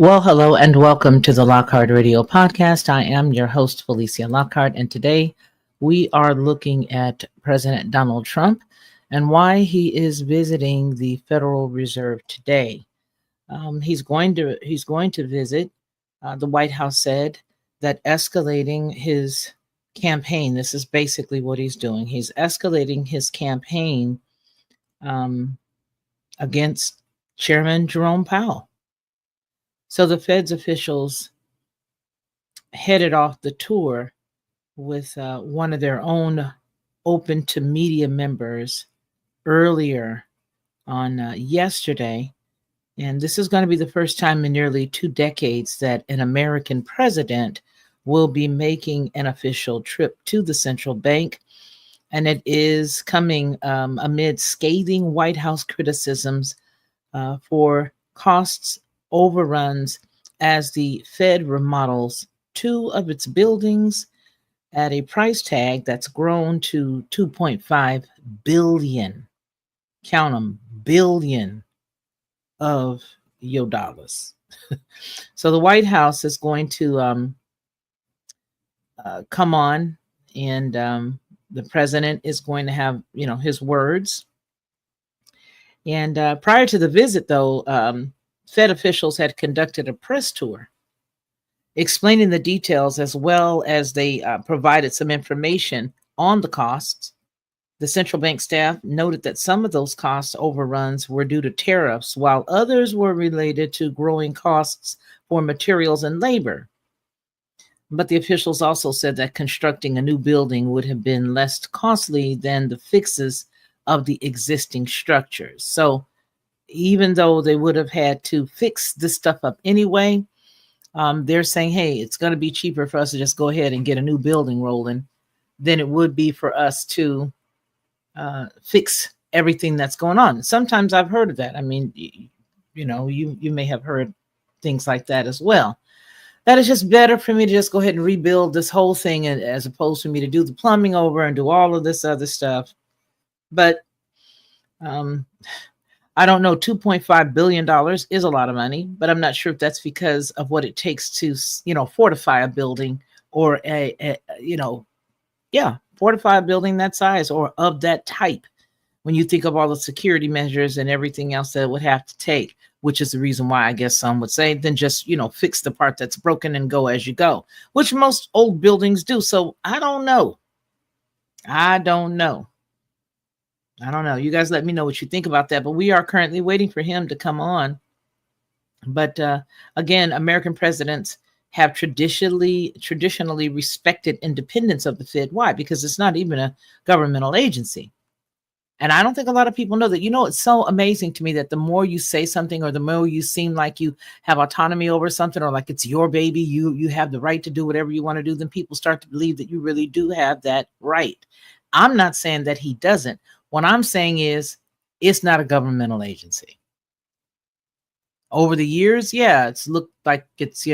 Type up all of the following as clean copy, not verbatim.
Well, hello and welcome to the Lockhart Radio Podcast. I am your host, Felicia Lockhart, and today we are looking at President Donald Trump and why he is visiting the Federal Reserve today. He's going to visit. The White House said that escalating his campaign. This is basically what he's doing. He's escalating his campaign um, against Chairman Jerome Powell. So the Fed's officials headed off the tour with one of their own open to media members earlier on yesterday. And this is going to be the first time in nearly 2 decades that an American president will be making an official trip to the central bank. And it is coming amid scathing White House criticisms for costs overruns as the Fed remodels two of its buildings at a price tag that's grown to 2.5 billion, count them, billion of your dollars. So the White House is going to come on, and the president is going to have, his words. And prior to the visit, though, Fed officials had conducted a press tour explaining the details, as well as they provided some information on the costs. The central bank staff noted that some of those cost overruns were due to tariffs, while others were related to growing costs for materials and labor. But the officials also said that constructing a new building would have been less costly than the fixes of the existing structures. So even though they would have had to fix this stuff up anyway, they're saying, hey, it's going to be cheaper for us to just go ahead and get a new building rolling than it would be for us to fix everything that's going on. Sometimes I've heard of that. I mean, you may have heard things like that as well. That is just better for me to just go ahead and rebuild this whole thing as opposed to me to do the plumbing over and do all of this other stuff. But I don't know, $2.5 billion is a lot of money, but I'm not sure if that's because of what it takes to, fortify a building or fortify a building that size or of that type. When you think of all the security measures and everything else that it would have to take, which is the reason why I guess some would say, then just, fix the part that's broken and go as you go, which most old buildings do. So I don't know. You guys let me know what you think about that. But we are currently waiting for him to come on. But again, American presidents have traditionally respected independence of the Fed. Why? Because it's not even a governmental agency. And I don't think a lot of people know that. It's so amazing to me that the more you say something or the more you seem like you have autonomy over something or like it's your baby, you have the right to do whatever you want to do, then people start to believe that you really do have that right. I'm not saying that he doesn't. What I'm saying is it's not a governmental agency. Over the years, yeah, it's looked like it's,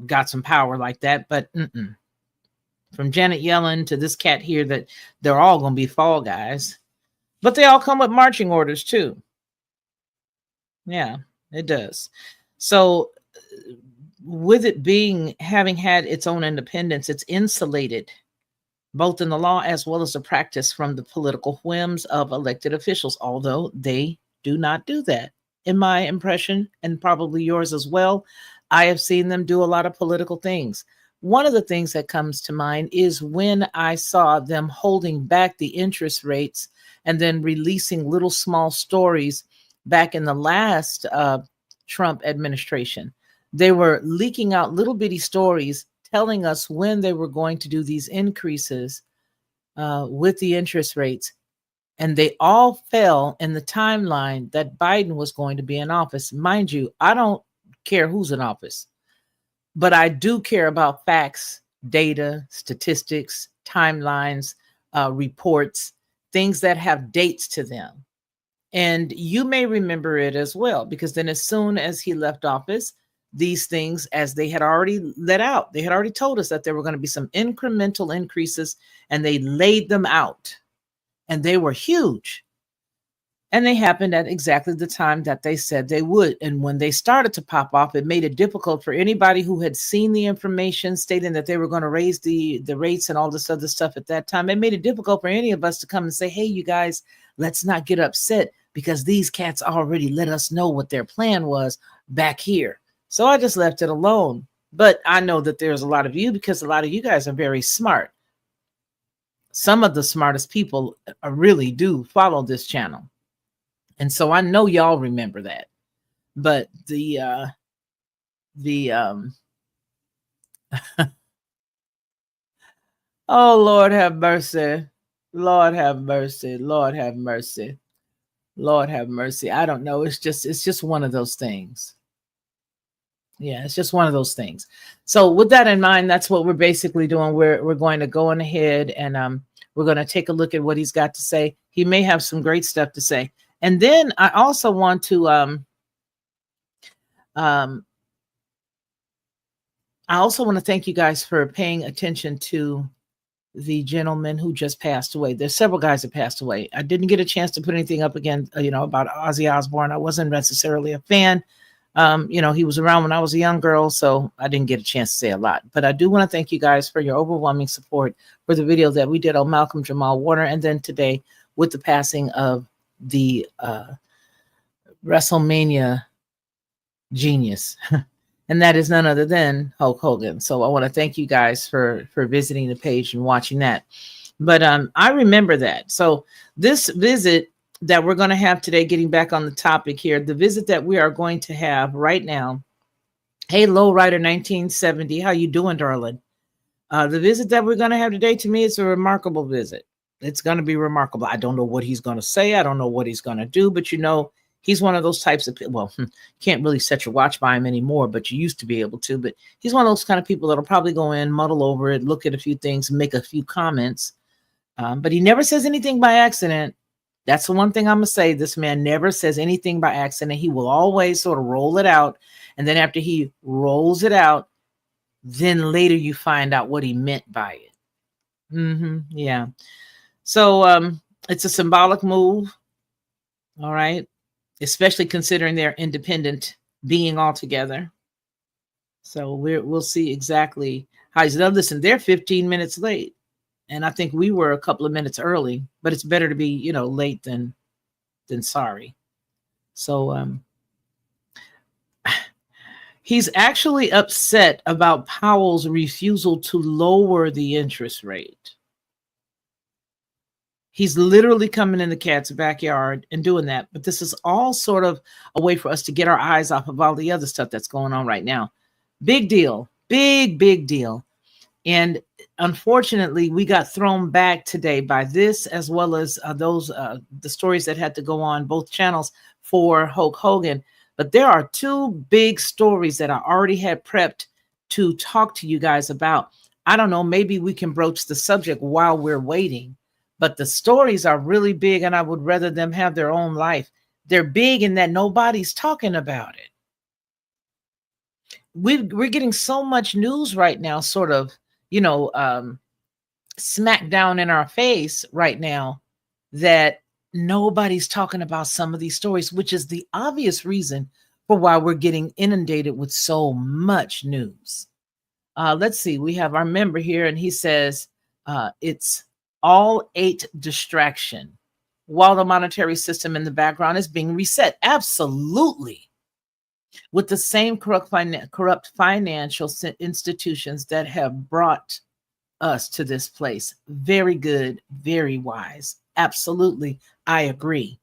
got some power like that, but from Janet Yellen to this cat here, that they're all going to be fall guys. But they all come with marching orders too. Yeah, it does. So with it having had its own independence, it's insulated both in the law as well as the practice from the political whims of elected officials, although they do not do that. In my impression, and probably yours as well, I have seen them do a lot of political things. One of the things that comes to mind is when I saw them holding back the interest rates and then releasing little small stories back in the last Trump administration. They were leaking out little bitty stories telling us when they were going to do these increases with the interest rates. And they all fell in the timeline that Biden was going to be in office. Mind you, I don't care who's in office, but I do care about facts, data, statistics, timelines, reports, things that have dates to them. And you may remember it as well, because then as soon as he left office, these things, as they had already let out, they had already told us that there were going to be some incremental increases, and they laid them out, and they were huge. And they happened at exactly the time that they said they would. And when they started to pop off, it made it difficult for anybody who had seen the information stating that they were going to raise the rates and all this other stuff at that time. It made it difficult for any of us to come and say, hey, you guys, let's not get upset because these cats already let us know what their plan was back here. So I just left it alone. But I know that there's a lot of you, because a lot of you guys are very smart. Some of the smartest people really do follow this channel. And so I know y'all remember that. But the oh, Lord have mercy. Lord have mercy. Lord have mercy. Lord have mercy. I don't know. It's just one of those things. Yeah, it's just one of those things. So with that in mind, that's what we're basically doing. We're going to go on ahead and we're going to take a look at what he's got to say. He may have some great stuff to say. And then I also want to I also want to thank you guys for paying attention to the gentleman who just passed away. There's several guys that passed away. I didn't get a chance to put anything up again, about Ozzy Osbourne. I wasn't necessarily a fan. He was around when I was a young girl, so I didn't get a chance to say a lot. But I do want to thank you guys for your overwhelming support for the video that we did on Malcolm Jamal Warner, and then today with the passing of the WrestleMania genius. And that is none other than Hulk Hogan. So I want to thank you guys for visiting the page and watching that. But I remember that. So this visit that we're going to have today, getting back on the topic here, the visit that we are going to have right now. Hey, Lowrider 1970, how you doing, darling? The visit that we're going to have today, to me, it's a remarkable visit. It's going to be remarkable. I don't know what he's going to say. I don't know what he's going to do, but he's one of those types of people. Well, can't really set your watch by him anymore, but you used to be able to. But he's one of those kind of people that'll probably go in, muddle over it, look at a few things, make a few comments. But he never says anything by accident. That's the one thing I'm going to say. This man never says anything by accident. He will always sort of roll it out. And then after he rolls it out, then later you find out what he meant by it. Yeah. So it's a symbolic move. All right. Especially considering they're independent being altogether. So we'll see exactly how he's done. Listen, they're 15 minutes late. And I think we were a couple of minutes early, but it's better to be, late than sorry. So he's actually upset about Powell's refusal to lower the interest rate. He's literally coming in the cat's backyard and doing that. But this is all sort of a way for us to get our eyes off of all the other stuff that's going on right now. Big deal. Big deal. And unfortunately, we got thrown back today by this, as well as the stories that had to go on both channels for Hulk Hogan. But there are two big stories that I already had prepped to talk to you guys about. I don't know, maybe we can broach the subject while we're waiting. But the stories are really big, and I would rather them have their own life. They're big in that nobody's talking about it. We're getting so much news right now, sort of, smack down in our face right now, that nobody's talking about some of these stories, which is the obvious reason for why we're getting inundated with so much news. Let's see. We have our member here, and he says it's all 8 distraction while the monetary system in the background is being reset. Absolutely. With the same corrupt financial institutions that have brought us to this place. Very good, very wise. Absolutely. I agree.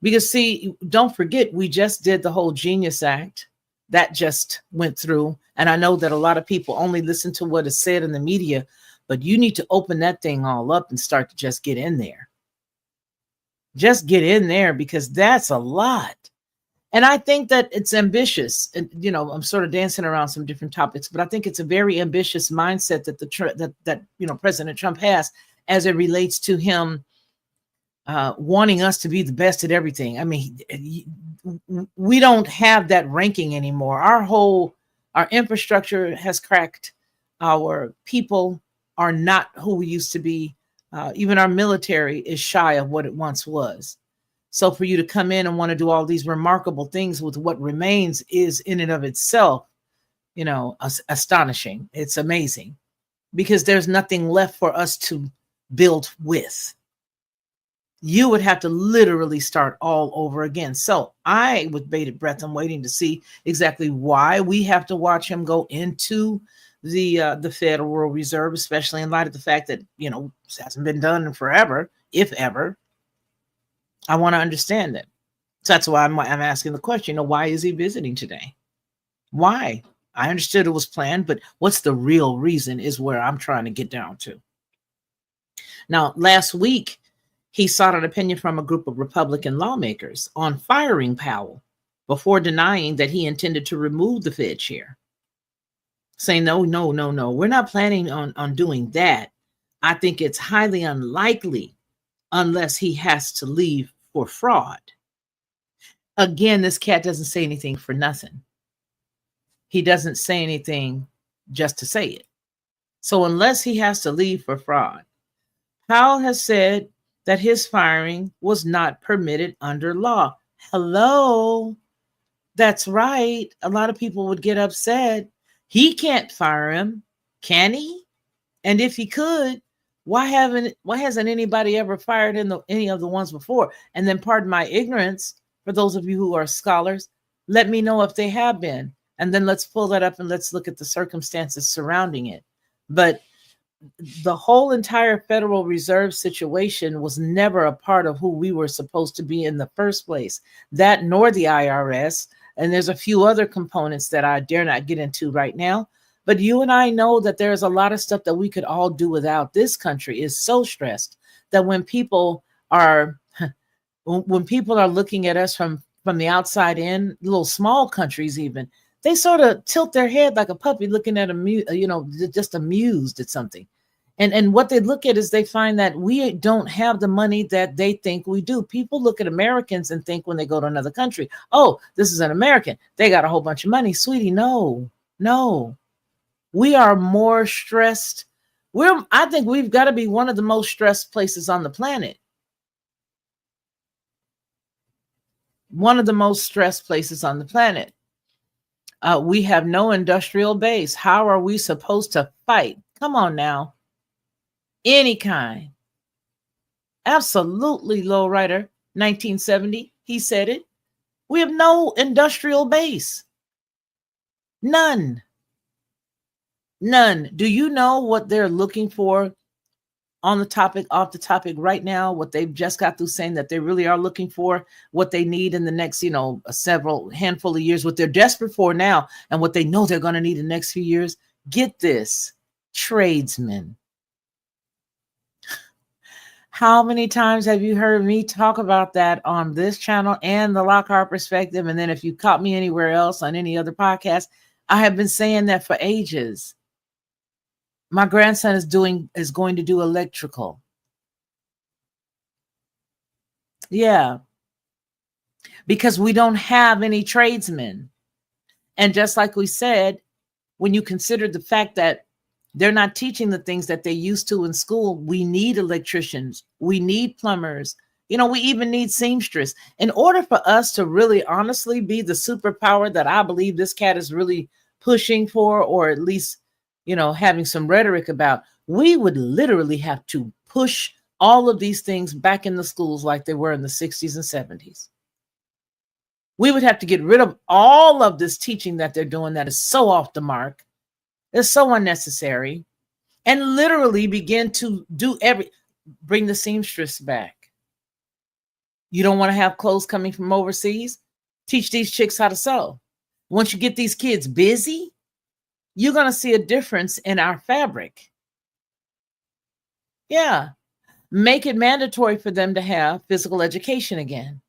Because see, don't forget, we just did the whole Genius Act. That just went through. And I know that a lot of people only listen to what is said in the media, but you need to open that thing all up and start to just get in there. Just get in there, because that's a lot. And I think that it's ambitious. And, I'm sort of dancing around some different topics, but I think it's a very ambitious mindset that President Trump has, as it relates to him wanting us to be the best at everything. I mean, we don't have that ranking anymore. Our infrastructure has cracked. Our people are not who we used to be. Even our military is shy of what it once was. So for you to come in and want to do all these remarkable things with what remains is in and of itself, astonishing. It's amazing because there's nothing left for us to build with. You would have to literally start all over again. So I, with bated breath, I'm waiting to see exactly why we have to watch him go into the Federal Reserve, especially in light of the fact that, this hasn't been done in forever, if ever. I want to understand it. So that's why I'm asking the question, why is he visiting today? Why? I understood it was planned, but what's the real reason is where I'm trying to get down to. Now, last week, he sought an opinion from a group of Republican lawmakers on firing Powell before denying that he intended to remove the Fed chair. Saying, no, we're not planning on doing that. I think it's highly unlikely unless he has to leave for fraud. Again, this cat doesn't say anything for nothing. He doesn't say anything just to say it. So unless he has to leave for fraud, Powell has said that his firing was not permitted under law. Hello. That's right. A lot of people would get upset. He can't fire him, can he? And if he could, why hasn't anybody ever fired any of the ones before? And then, pardon my ignorance, for those of you who are scholars, let me know if they have been. And then let's pull that up and let's look at the circumstances surrounding it. But the whole entire Federal Reserve situation was never a part of who we were supposed to be in the first place. That nor the IRS. And there's a few other components that I dare not get into right now. But you and I know that there's a lot of stuff that we could all do without. This country is so stressed that when people are looking at us from the outside in, little small countries even, they sort of tilt their head like a puppy looking at just amused at something. And what they look at is they find that we don't have the money that they think we do. People look at Americans and think when they go to another country, oh, this is an American. They got a whole bunch of money. Sweetie, no. We are more stressed. I think we've got to be one of the most stressed places on the planet. One of the most stressed places on the planet. We have no industrial base. How are we supposed to fight? Come on now. Any kind. Absolutely, lowrider. 1970, he said it. We have no industrial base. None. Do you know what they're looking for off the topic right now? What they've just got through saying that they really are looking for, what they need in the next, several handful of years, what they're desperate for now, and what they know they're going to need in the next few years. Get this, tradesmen. How many times have you heard me talk about that on this channel and the Lockhart Perspective? And then if you caught me anywhere else on any other podcast, I have been saying that for ages. My grandson is going to do electrical. Yeah. Because we don't have any tradesmen. And just like we said, when you consider the fact that they're not teaching the things that they used to in school, we need electricians. We need plumbers. We even need seamstress. In order for us to really honestly be the superpower that I believe this cat is really pushing for, or at least, having some rhetoric about, we would literally have to push all of these things back in the schools like they were in the 60s and 70s. We would have to get rid of all of this teaching that they're doing that is so off the mark. It's so unnecessary, and literally begin to bring the seamstress back. You don't want to have clothes coming from overseas? Teach these chicks how to sew. Once you get these kids busy, you're going to see a difference in our fabric. Yeah. Make it mandatory for them to have physical education again.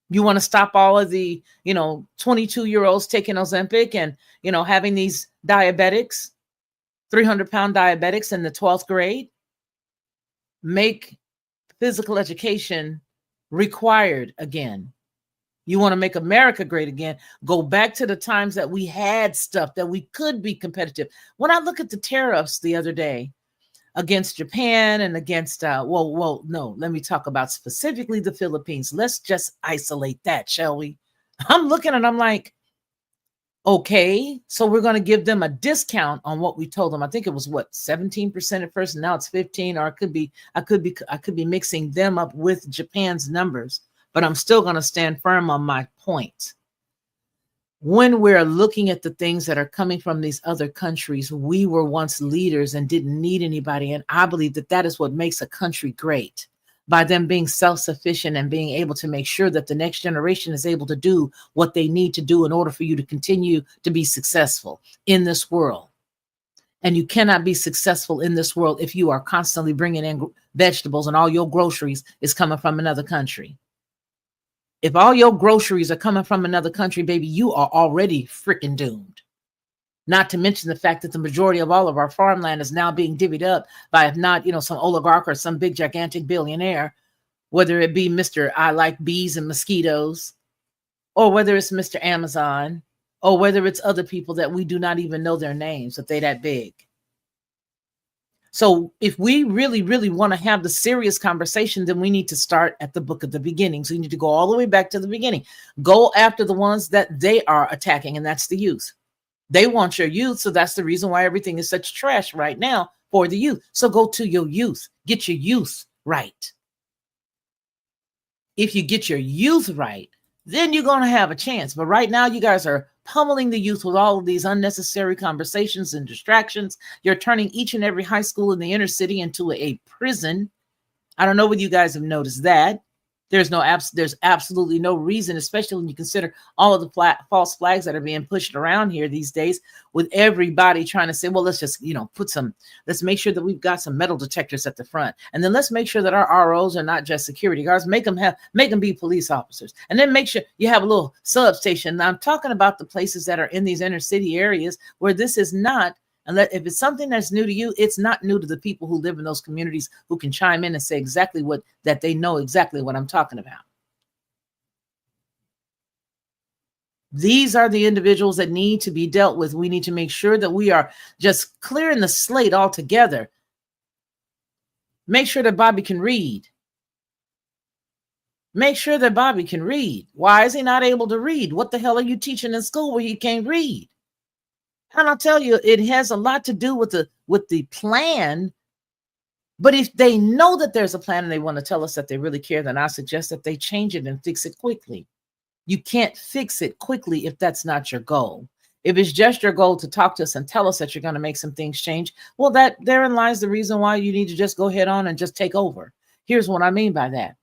You want to stop all of the, 22-year-olds taking Ozempic and, having these diabetics, 300-pound diabetics in the 12th grade? Make physical education required again. You want to make America great again? Go back to the times that we had stuff that we could be competitive. When I look at the tariffs the other day, against Japan and against no, let me talk about specifically the Philippines. Let's just isolate that, shall we? I'm looking and I'm like, okay, so we're going to give them a discount on what we told them. I think it was what, 17% at first, and now it's 15, or I could be mixing them up with Japan's numbers, but I'm still going to stand firm on my point. When we're looking at the things that are coming from these other countries, we were once leaders and didn't need anybody. And I believe that that is what makes a country great, by them being self-sufficient and being able to make sure that the next generation is able to do what they need to do in order for you to continue to be successful in this world. And you cannot be successful in this world if you are constantly bringing in vegetables and all your groceries is coming from another country. If all your groceries are coming from another country, baby, you are already freaking doomed. Not to mention the fact that the majority of all of our farmland is now being divvied up by, if not, some oligarch or some big gigantic billionaire, whether it be Mr. I like bees and mosquitoes, or whether it's Mr. Amazon, or whether it's other people that we do not even know their names, if they that big. So if we really, really want to have the serious conversation, then we need to start at the book of the beginning. So you need to go all the way back to the beginning. Go after the ones that they are attacking, and that's the youth. They want your youth, so that's the reason why everything is such trash right now for the youth. So go to your youth. Get your youth right. If you get your youth right, then you're going to have a chance. But right now, you guys are pummeling the youth with all of these unnecessary conversations and distractions. You're turning each and every high school in the inner city into a prison. I don't know whether you guys have noticed that. There's absolutely no reason, especially when you consider all of the false flags that are being pushed around here these days, with everybody trying to say, well, let's just, let's make sure that we've got some metal detectors at the front. And then let's make sure that our ROs are not just security guards, make them be police officers. And then make sure you have a little substation. Now I'm talking about the places that are in these inner city areas where this is not. And if it's something that's new to you, it's not new to the people who live in those communities, who can chime in and say exactly that they know exactly what I'm talking about. These are the individuals that need to be dealt with. We need to make sure that we are just clearing the slate altogether. Make sure that Bobby can read. Make sure that Bobby can read. Why is he not able to read? What the hell are you teaching in school where he can't read? And I'll tell you, it has a lot to do with the plan. But if they know that there's a plan and they want to tell us that they really care, then I suggest that they change it and fix it quickly. You can't fix it quickly if that's not your goal. If it's just your goal to talk to us and tell us that you're going to make some things change, well, therein lies the reason why you need to just go head on and just take over. Here's what I mean by that.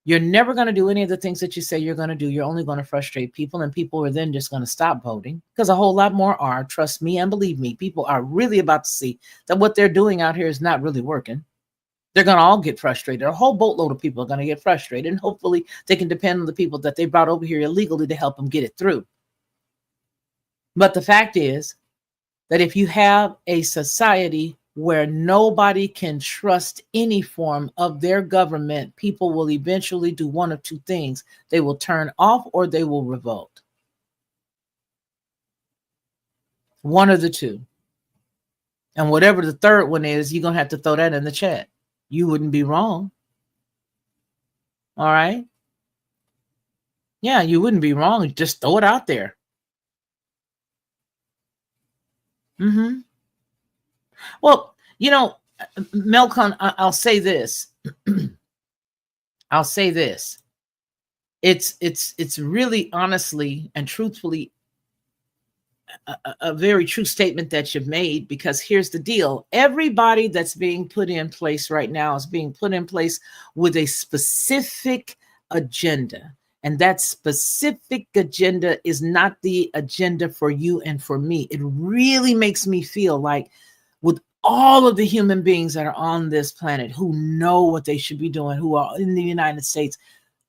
You're never going to do any of the things that you say you're going to do. You're only going to frustrate people, and people are then just going to stop voting, because a whole lot more are. Trust me and believe me, people are really about to see that what they're doing out here is not really working. They're going to all get frustrated. A whole boatload of people are going to get frustrated, and hopefully they can depend on the people that they brought over here illegally to help them get it through. But the fact is that if you have a society where nobody can trust any form of their government, people will eventually do one of two things. They will turn off or they will revolt. One of the two. And whatever the third one is, you're going to have to throw that in the chat. You wouldn't be wrong. All right? Yeah, you wouldn't be wrong. Just throw it out there. Well, Melcon, I'll say this. I'll say this. It's really honestly and truthfully a very true statement that you've made, because here's the deal. Everybody that's being put in place right now is being put in place with a specific agenda. And that specific agenda is not the agenda for you and for me. It really makes me feel like, with all of the human beings that are on this planet who know what they should be doing, who are in the United States,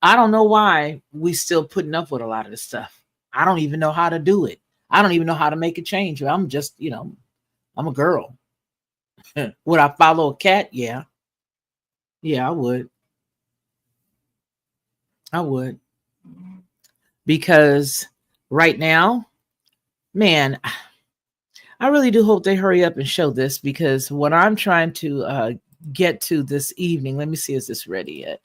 I don't know why we still putting up with a lot of this stuff. I don't even know how to do it. I don't even know how to make a change. I'm just, I'm a girl. Would I follow a cat? Yeah. Yeah, I would. I would. Because right now, man, I really do hope they hurry up and show this, because what I'm trying to get to this evening, let me see, is this ready yet?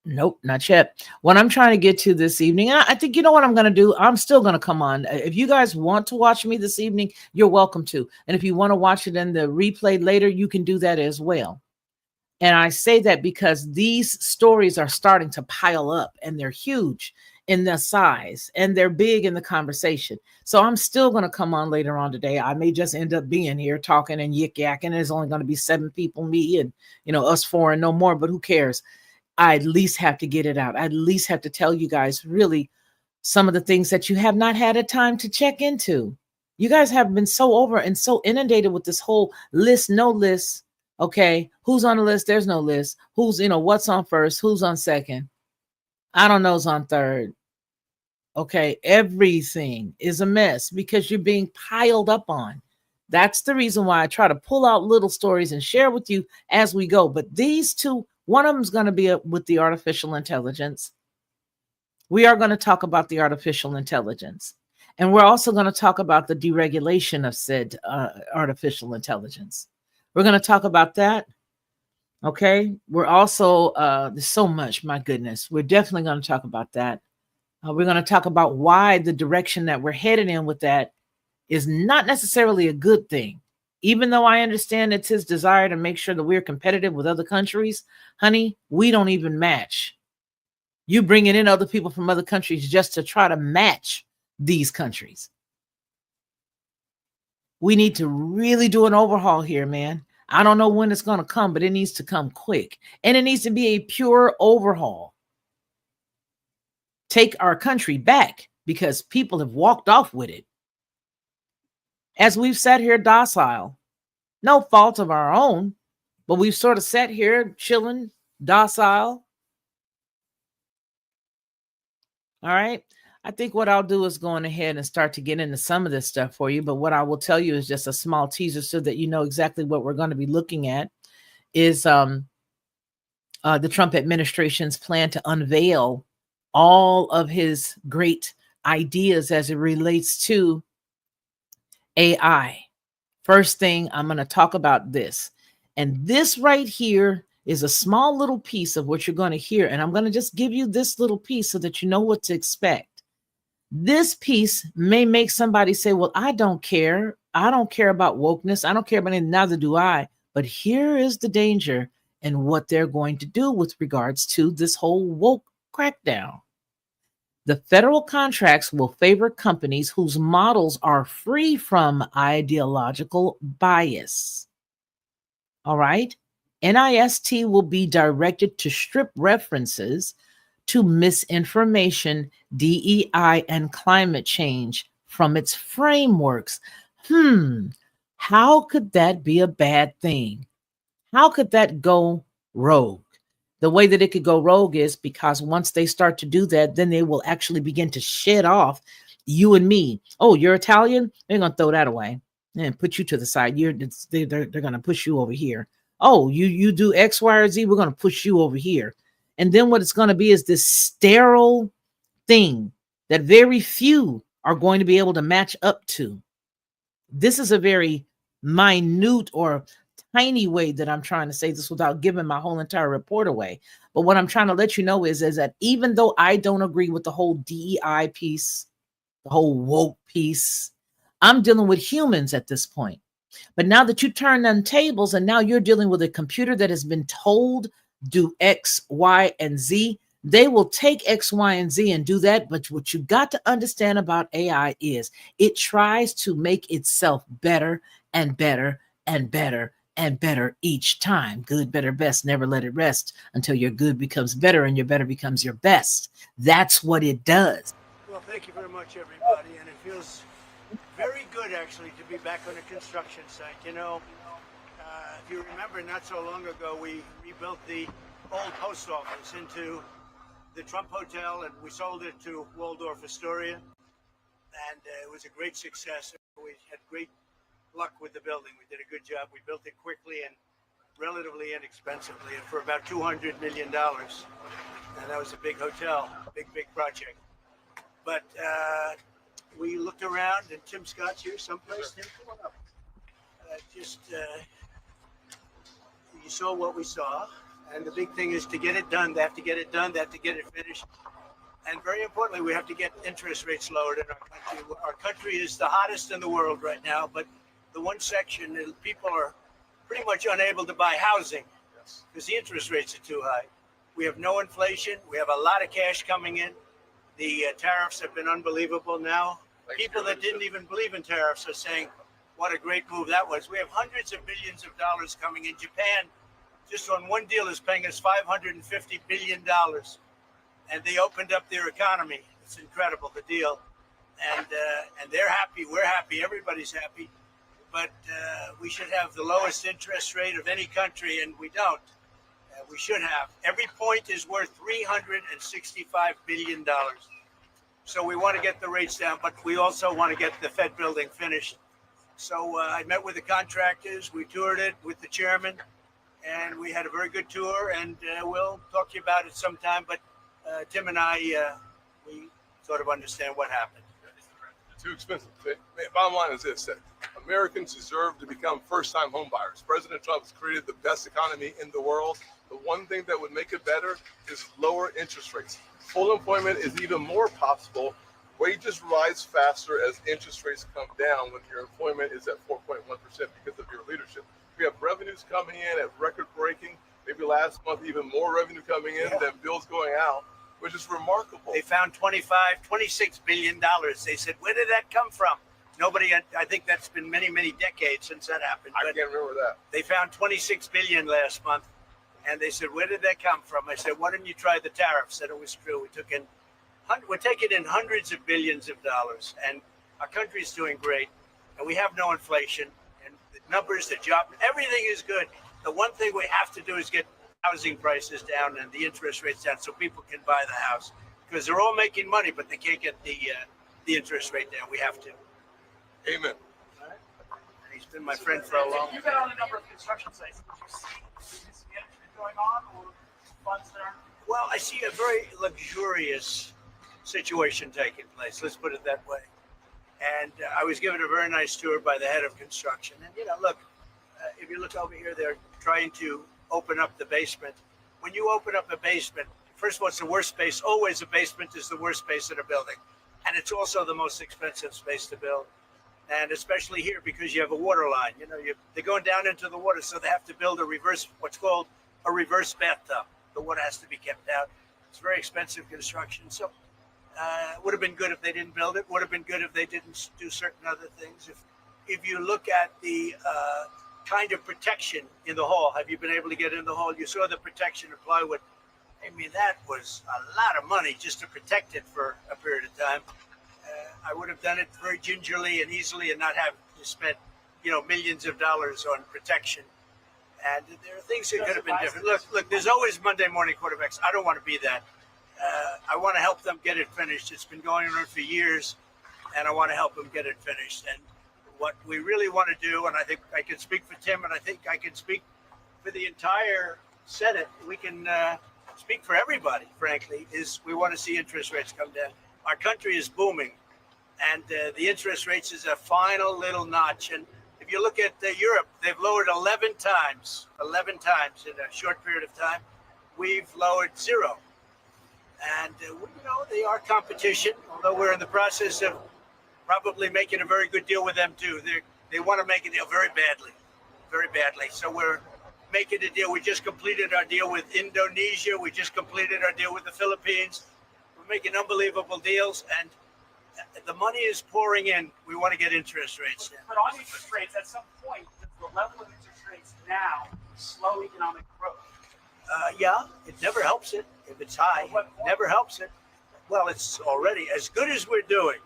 Nope, not yet. What I'm trying to get to this evening, I think, you know what I'm going to do? I'm still going to come on. If you guys want to watch me this evening, you're welcome to. And if you want to watch it in the replay later, you can do that as well. And I say that because these stories are starting to pile up, and they're huge in the size, and they're big in the conversation. So I'm still going to come on later on today. I may just end up being here talking and yik yakking. There's only going to be 7 people, me and, us 4 and no more, but who cares? I at least have to get it out. I at least have to tell you guys really some of the things that you have not had a time to check into. You guys have been so over and so inundated with this whole list, no list. Okay, who's on the list? There's no list. Who's, what's on first? Who's on second? I don't know who's on third. Okay, everything is a mess because you're being piled up on. That's the reason why I try to pull out little stories and share with you as we go. But these two, one of them is going to be with the artificial intelligence. We are going to talk about the artificial intelligence. And we're also going to talk about the deregulation of said artificial intelligence. We're going to talk about that. Okay. We're also, there's so much, my goodness. We're definitely going to talk about that. We're going to talk about why the direction that we're headed in with that is not necessarily a good thing. Even though I understand it's his desire to make sure that we're competitive with other countries, honey, we don't even match. You bringing in other people from other countries just to try to match these countries. We need to really do an overhaul here, man. I don't know when it's going to come, but it needs to come quick. And it needs to be a pure overhaul. Take our country back, because people have walked off with it. As we've sat here docile, no fault of our own, but we've sort of sat here chilling, docile. All right. I think what I'll do is go on ahead and start to get into some of this stuff for you. But what I will tell you is just a small teaser so that you know exactly what we're going to be looking at is the Trump administration's plan to unveil all of his great ideas as it relates to AI. First thing, I'm going to talk about this. And this right here is a small little piece of what you're going to hear. And I'm going to just give you this little piece so that you know what to expect. This piece may make somebody say, well, I don't care. I don't care about wokeness. I don't care about anything. Neither do I. But here is the danger and what they're going to do with regards to this whole woke crackdown. The federal contracts will favor companies whose models are free from ideological bias. All right. NIST will be directed to strip references to misinformation, DEI, and climate change from its frameworks. How could that be a bad thing? How could that go rogue? The way that it could go rogue is because once they start to do that, then they will actually begin to shed off you and me. Oh, you're Italian? They're going to throw that away and put you to the side. They're going to push you over here. Oh, you do X, Y, or Z. We're going to push you over here. And then what it's going to be is this sterile thing that very few are going to be able to match up to. This is a very minute or tiny way that I'm trying to say this without giving my whole entire report away. But what I'm trying to let you know is that even though I don't agree with the whole DEI piece, the whole woke piece, I'm dealing with humans at this point. But now that you turn them tables and now you're dealing with a computer that has been told do X, Y, and Z, they will take X, Y, and Z and do that. But what you got to understand about AI is it tries to make itself better and better and better and better each time. Good, better, best. Never let it rest until your good becomes better and your better becomes your best. That's what it does. Well, thank you very much, everybody. And it feels very good, actually, to be back on a construction site. You know, if you remember, not so long ago, we rebuilt the old post office into the Trump Hotel, and we sold it to Waldorf Astoria. And it was a great success. We had great luck with the building. We did a good job. We built it quickly and relatively inexpensively for about $200 million. And that was a big hotel, big project. But we looked around, and Tim Scott's here someplace. Tim, come on up. You saw what we saw, and the big thing is to get it done. They have to get it done. They have to get it finished. And very importantly, we have to get interest rates lowered in our country. Our country is the hottest in the world right now, but the one section, people are pretty much unable to buy housing because the interest rates are too high. We have no inflation. We have a lot of cash coming in. The tariffs have been unbelievable now. People that didn't even believe in tariffs are saying, what a great move that was. We have hundreds of billions of dollars coming in. Japan, just on one deal, is paying us $550 billion. And they opened up their economy. It's incredible, the deal. And they're happy. We're happy. Everybody's happy. But we should have the lowest interest rate of any country, and we don't. We should have. Every point is worth $365 billion. So we want to get the rates down, but we also want to get the Fed building finished. So I met with the contractors. We toured it with the chairman, and we had a very good tour, and we'll talk to you about it sometime. But Tim and I, we sort of understand what happened. Too expensive. Bottom line is this, that Americans deserve to become first-time home buyers. President Trump has created the best economy in the world. The one thing that would make it better is lower interest rates. Full employment is even more possible. Wages rise faster as interest rates come down when your employment is at 4.1% because of your leadership. We have revenues coming in at record-breaking. Maybe last month, even more revenue coming in than bills going out, which is remarkable. They found $26 billion. They said, where did that come from? Nobody, I think that's been many, many decades since that happened. I can't remember that. They found $26 billion last month. And they said, where did that come from? I said, why didn't you try the tariffs? Said it was true. We're taking in hundreds of billions of dollars, and our country's doing great. And we have no inflation. And the numbers, the job, everything is good. The one thing we have to do is get housing prices down and the interest rates down so people can buy the house. Because they're all making money, but they can't get the interest rate down. We have to. Amen. All right. He's been my friend for a long time. You've been on a number of construction sites. Did you see this going on or funds there? Well, I see a very luxurious situation taking place. Let's put it that way. And I was given a very nice tour by the head of construction. And, look, if you look over here, they're trying to open up the basement. When you open up a basement, first of all, it's the worst space. Always a basement is the worst space in a building. And it's also the most expensive space to build. And especially here because you have a water line. They're going down into the water, so they have to build what's called a reverse bathtub. The water has to be kept out. It's very expensive construction. So it would have been good if they didn't build it. Would have been good if they didn't do certain other things. If you look at the kind of protection in the hall, have you been able to get in the hall? You saw the protection of plywood. I mean, that was a lot of money just to protect it for a period of time. I would have done it very gingerly and easily and not have to spend, millions of dollars on protection. And there are things that could have been different. Look, there's always Monday morning quarterbacks. I don't want to be that. I want to help them get it finished. It's been going on for years, and I want to help them get it finished. And what we really want to do, and I think I can speak for Tim, and I think I can speak for the entire Senate, we can speak for everybody, frankly, is we want to see interest rates come down. Our country is booming, and the interest rates is a final little notch. And if you look at Europe, they've lowered 11 times in a short period of time. We've lowered 0. And, they are competition, although we're in the process of probably making a very good deal with them, too. They want to make a deal very badly. So we're making a deal. We just completed our deal with Indonesia. We just completed our deal with the Philippines. We're making unbelievable deals, and the money is pouring in. We want to get interest rates down. But on interest rates, at some point, the level of interest rates now slow economic growth. Yeah, it never helps it if it's high. It never helps it. Well, it's already as good as we're doing.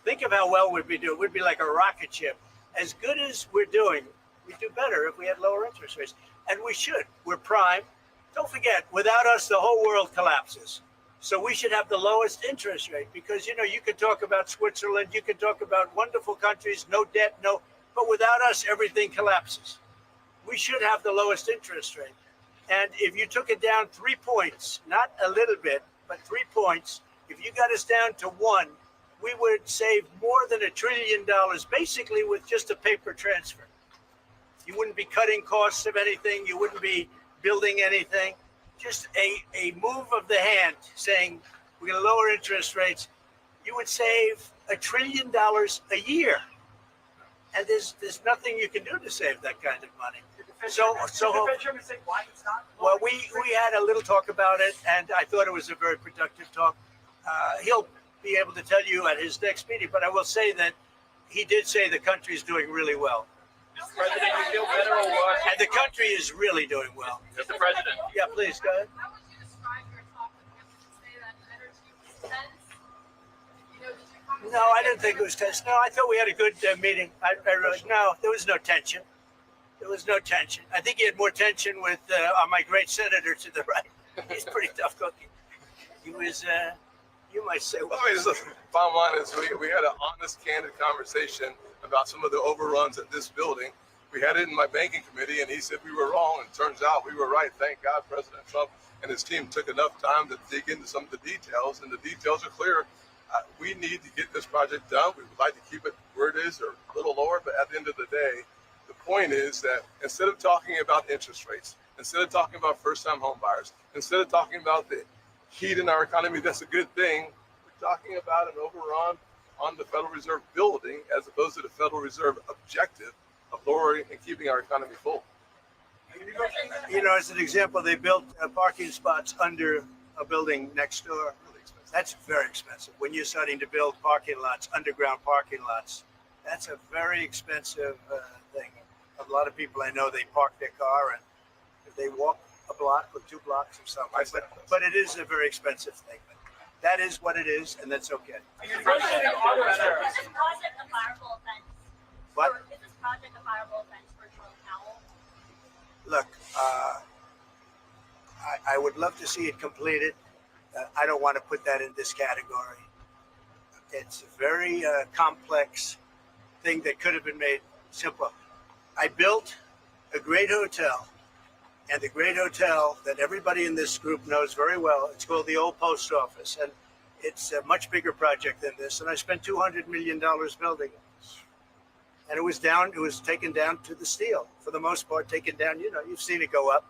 Think of how well we'd be doing. We'd be like a rocket ship. As good as we're doing, we'd do better if we had lower interest rates. And we should. We're prime. Don't forget, without us, the whole world collapses. So we should have the lowest interest rate because, you can talk about Switzerland. You can talk about wonderful countries, no debt, but without us, everything collapses. We should have the lowest interest rate. And if you took it down 3 points, not a little bit, but 3 points, if you got us down to 1, we would save more than $1 trillion basically with just a paper transfer. You wouldn't be cutting costs of anything. You wouldn't be building anything. Just a move of the hand saying we're going to lower interest rates. You would save $1 trillion a year. And there's nothing you can do to save that kind of money. So well, we had a little talk about it, and I thought it was a very productive talk. He'll be able to tell you at his next meeting, but I will say that he did say the country is doing really well. Mr. President, you feel better or worse? And the country is really doing well. Mr. President. Yeah, please, go ahead. How would you describe your talk with him? Would you say that energy was tense? You know, did you come No, I didn't think it was tense. No, I thought we had a good meeting. I really, no, there was no tension. There was no tension. I think he had more tension with my great senator to the right. He's pretty tough cookie. He was, you might say, well, I mean, the bottom line is we had an honest, candid conversation about some of the overruns at this building. We had it in my banking committee, and he said we were wrong, and it turns out we were right. Thank God President Trump and his team took enough time to dig into some of the details, and the details are clear. We need to get this project done. We would like to keep it where it is or a little lower, but at the end of the day, the point is that instead of talking about interest rates, instead of talking about first-time home buyers, instead of talking about the heat in our economy, that's a good thing. We're talking about an overrun on the Federal Reserve building as opposed to the Federal Reserve objective of lowering and keeping our economy full. you know, as an example, they built parking spots under a building next door. Really expensive. That's very expensive. When you're starting to build parking lots, underground parking lots, that's a very expensive thing. A lot of people I know, they park their car and they walk a block or 2 blocks or something. But it is a very expensive thing. But that is what it is, and that's okay. Mr. President, auto Is tariffs. this project a fireable offense? What? Is this project a fireable offense for Jerome Powell? Look, I would love to see it completed. I don't want to put that in this category. It's a very complex thing that could have been made simple. I built a great hotel, and the great hotel that everybody in this group knows very well, it's called the Old Post Office, and it's a much bigger project than this, and I spent $200 million building it. And it was taken down to the steel, for the most part, taken down, you know, you've seen it go up.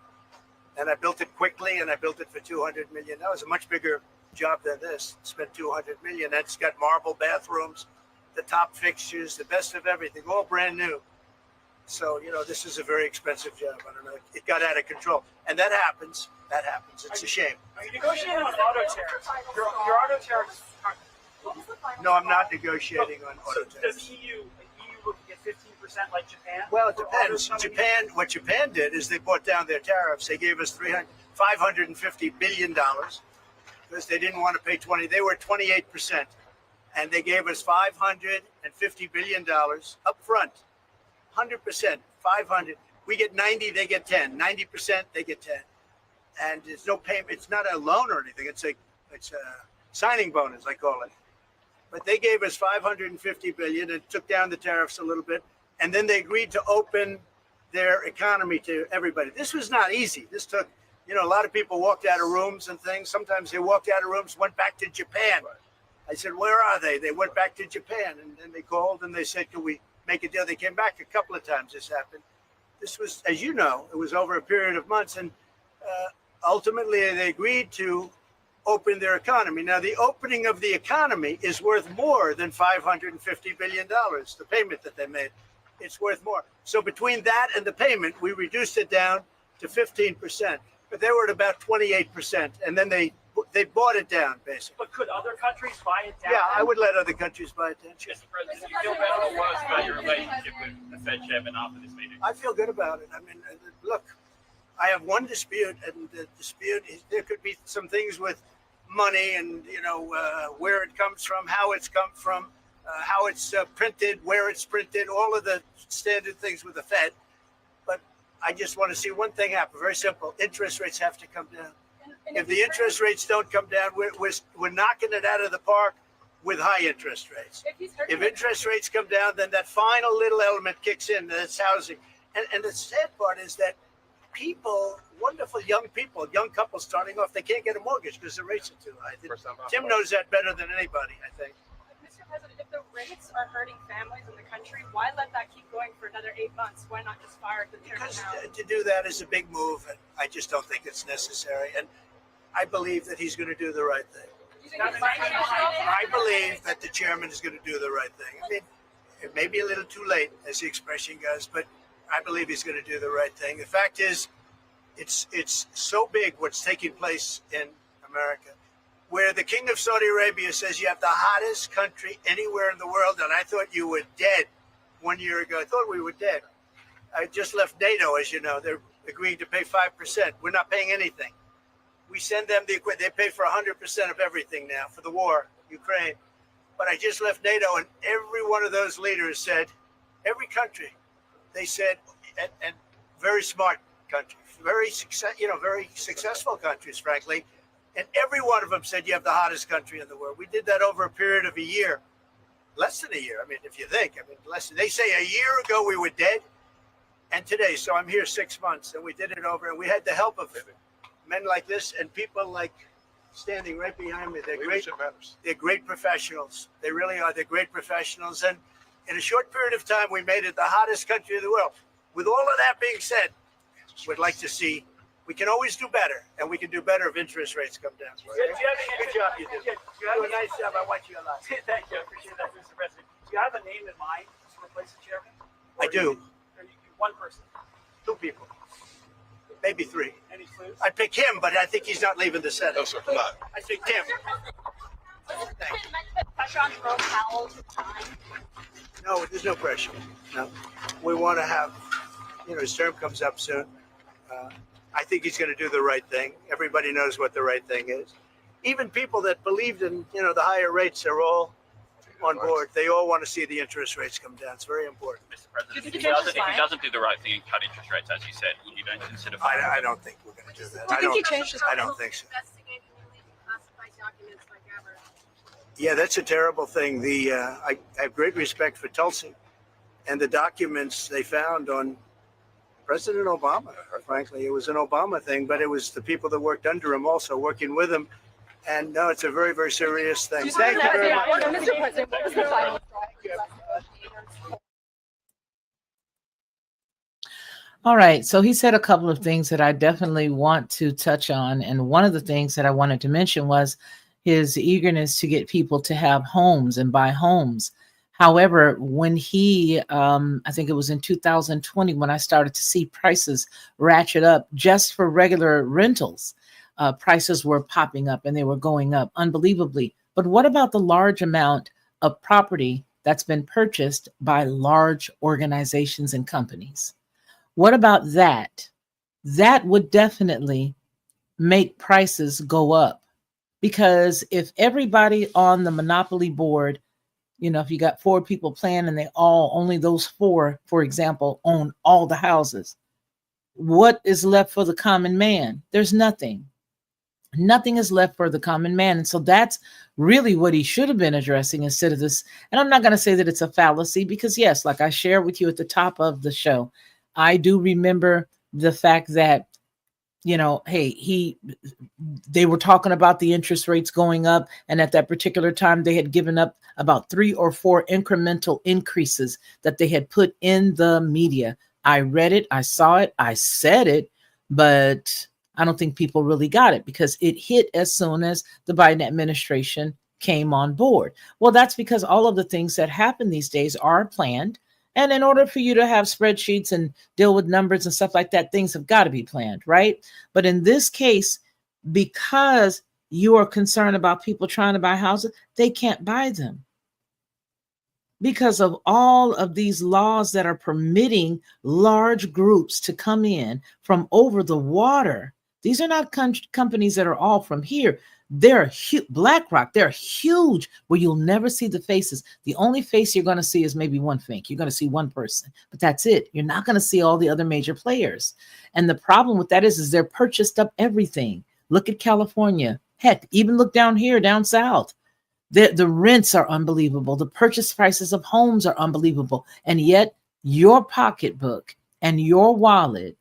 And I built it quickly, and I built it for $200 million. That was a much bigger job than this. Spent $200 million. That's got marble bathrooms, the top fixtures, the best of everything, all brand new. So, you know, this is a very expensive job. I don't know. It got out of control. And that happens. That happens. It's a shame. Are you negotiating on auto tariffs? Your auto tariffs. No, I'm not negotiating on auto Does tariffs. EU look to get 15% like Japan? Well, it For depends. autos coming in? What Japan did is they brought down their tariffs. They gave us $550 billion because they didn't want to pay 20. They were 28%. And they gave us $550 billion up front. 100%, 500. We get 90, they get 10. 90%, they get 10. And there's no payment. It's not a loan or anything. It's a signing bonus, I call it. But they gave us $550 billion and took down the tariffs a little bit. And then they agreed to open their economy to everybody. This was not easy. This took, you know, a lot of people walked out of rooms and things. Sometimes they walked out of rooms, went back to Japan. I said, where are they? They went back to Japan. And then they called and they said, can we make a deal? They came back a couple of times. This happened. This was, as you know, it was over a period of months. And ultimately, they agreed to open their economy. Now, the opening of the economy is worth more than $550 billion, the payment that they made. It's worth more. So between that and the payment, we reduced it down to 15%. But they were at about 28%. And then they bought it down, basically. But could other countries buy it down? Yeah, I would let other countries buy it down. Mr. President, do you feel better or worse about your relationship with the Fed chairman after this meeting? I feel good about it. I mean, look, I have one dispute, and the dispute is there could be some things with money and, you know, where it comes from, how it's come from, how it's printed, where it's printed, all of the standard things with the Fed. But I just want to see one thing happen. Very simple. Interest rates have to come down. If the interest rates don't come down, we're knocking it out of the park with high interest rates. If interest rates come down, then that final little element kicks in, that's housing. And the sad part is that people, wonderful young people, young couples starting off, they can't get a mortgage because the rates are too high. Tim knows that better than anybody, I think. Mr. President, if the rates are hurting families in the country, why let that keep going for another 8 months? Why not just fire the chairman Because now? to do that is a big move, and I just don't think it's necessary. And I believe that he's going to do the right thing. I believe that the chairman is going to do the right thing. I mean, it may be a little too late, as the expression goes, but I believe he's going to do the right thing. The fact is, it's so big what's taking place in America, where the King of Saudi Arabia says you have the hottest country anywhere in the world, and I thought you were dead 1 year ago. I thought we were dead. I just left NATO, as you know. They're agreeing to pay 5%. We're not paying anything. We send them the equipment. They pay for 100% of everything now for the war, Ukraine. But I just left NATO, and every one of those leaders said, every country, they said, and very smart countries, very successful countries, frankly, and every one of them said you have the hottest country in the world. We did that over a period of a year, less than a year. I mean, if you think, less than, they say a year ago we were dead, and today, so I'm here 6 months, and we did it over, and we had the help of men like this and people like standing right behind me. They're great. Matters. They're great professionals. They really are. They're great professionals. And in a short period of time, we made it the hottest country in the world. With all of that being said, we'd like to see, we can always do better, and we can do better if interest rates come down. Good job, you do. You do a nice job. I watch you a lot. Thank you. I appreciate that, Mr. President. Do you have a name in mind to replace the chairman? I do. Or you one person? 2 people. Maybe 3. Any clues? I pick him, but I think he's not leaving the Senate. No, sir, not. I picked him. Pressure on Jerome Powell to time. No, there's no pressure. No. We want to have, his term comes up soon. I think he's going to do the right thing. Everybody knows what the right thing is. Even people that believed in, the higher rates are all on board. They all want to see the interest rates come down. It's very important. Mr. President, Do you if think he doesn't do the right thing and cut interest rates, as you said, you don't consider. I don't think we're going to do that. Do you think he changed his I don't think so. Investigating newly declassified documents like ever. Yeah, that's a terrible thing. I have great respect for Tulsi and the documents they found on President Obama. Frankly, it was an Obama thing, but it was the people that worked under him also working with him. And no, it's a very, very serious thing. Thank you very much. Mr. President, what was the final All right. So he said a couple of things that I definitely want to touch on. And one of the things that I wanted to mention was his eagerness to get people to have homes and buy homes. However, when he, I think it was in 2020, when I started to see prices ratchet up just for regular rentals, prices were popping up and they were going up unbelievably. But what about the large amount of property that's been purchased by large organizations and companies? What about that? That would definitely make prices go up, because if everybody on the monopoly board, if you got 4 people playing and only those 4, for example, own all the houses, what is left for the common man? There's nothing. Nothing is left for the common man. And so that's really what he should have been addressing instead of this. And I'm not going to say that it's a fallacy, because yes, like I shared with you at the top of the show, I do remember the fact that, hey, they were talking about the interest rates going up. And at that particular time, they had given up about 3 or 4 incremental increases that they had put in the media. I read it. I saw it. I said it, but I don't think people really got it, because it hit as soon as the Biden administration came on board. Well, that's because all of the things that happen these days are planned. And in order for you to have spreadsheets and deal with numbers and stuff like that, things have got to be planned, right? But in this case, because you are concerned about people trying to buy houses, they can't buy them, because of all of these laws that are permitting large groups to come in from over the water. These are not companies that are all from here. They're BlackRock. They're huge, where you'll never see the faces. The only face you're going to see is maybe one Fink. You're going to see one person, but that's it. You're not going to see all the other major players. And the problem with that is they're purchased up everything. Look at California. Heck, even look down here, down south. The rents are unbelievable. The purchase prices of homes are unbelievable. And yet your pocketbook and your wallet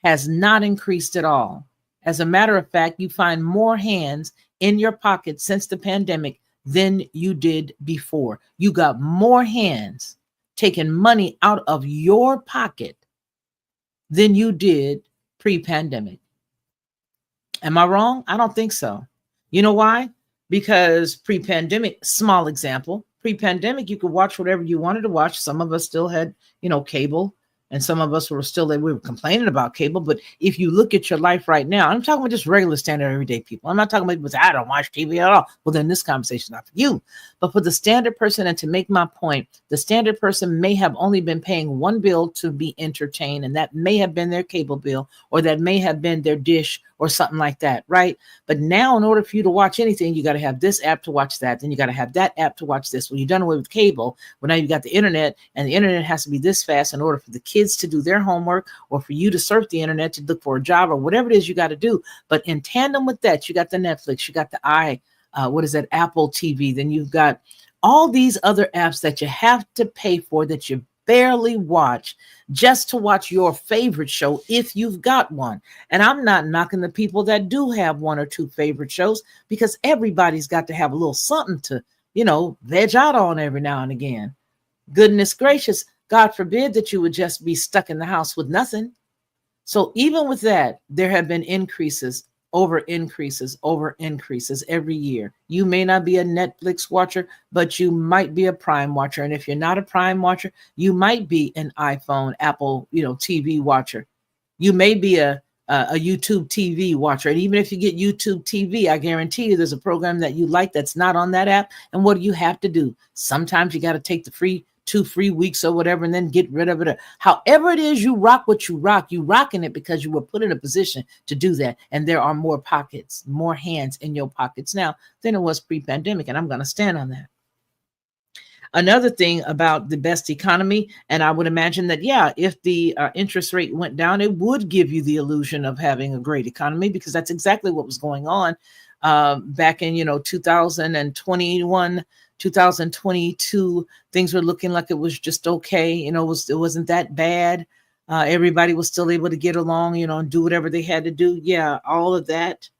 has not increased at all. As a matter of fact, you find more hands in your pocket since the pandemic than you did before. You got more hands taking money out of your pocket than you did pre-pandemic. Am I wrong? I don't think so. You know why? Because pre-pandemic, small example, pre-pandemic, you could watch whatever you wanted to watch. Some of us still had, cable, and some of us were still, we were complaining about cable. But if you look at your life right now, I'm talking about just regular standard everyday people. I'm not talking about people that I don't watch TV at all. Well, then this conversation is not for you. But for the standard person, and to make my point, the standard person may have only been paying one bill to be entertained, and that may have been their cable bill, or that may have been their dish or something like that, right? But now, in order for you to watch anything, you got to have this app to watch that. Then you got to have that app to watch this. When you're done away with cable, well, now you got the internet, and the internet has to be this fast in order for the kids to do their homework, or for you to surf the internet to look for a job, or whatever it is you got to do. But in tandem with that, you got the Netflix, you got the Apple TV. Then you've got all these other apps that you have to pay for that you barely watch just to watch your favorite show if you've got one. And I'm not knocking the people that do have one or two favorite shows, because everybody's got to have a little something to, veg out on every now and again. Goodness gracious, God forbid that you would just be stuck in the house with nothing. So even with that, there have been increases over increases every year. You may not be a Netflix watcher, but you might be a Prime watcher. And if you're not a Prime watcher, you might be an iPhone, Apple, TV watcher. You may be a YouTube TV watcher. And even if you get YouTube TV, I guarantee you there's a program that you like that's not on that app. And what do you have to do? Sometimes you got to take the 2 free weeks or whatever, and then get rid of it. However it is you rock what you rock, you rocking it because you were put in a position to do that. And there are more pockets, more hands in your pockets now than it was pre-pandemic. And I'm going to stand on that. Another thing about the best economy, and I would imagine that, if the interest rate went down, it would give you the illusion of having a great economy, because that's exactly what was going on back in, 2021, 2022. Things were looking like it was just okay. It wasn't that bad. Everybody was still able to get along, and do whatever they had to do. Yeah, all of that.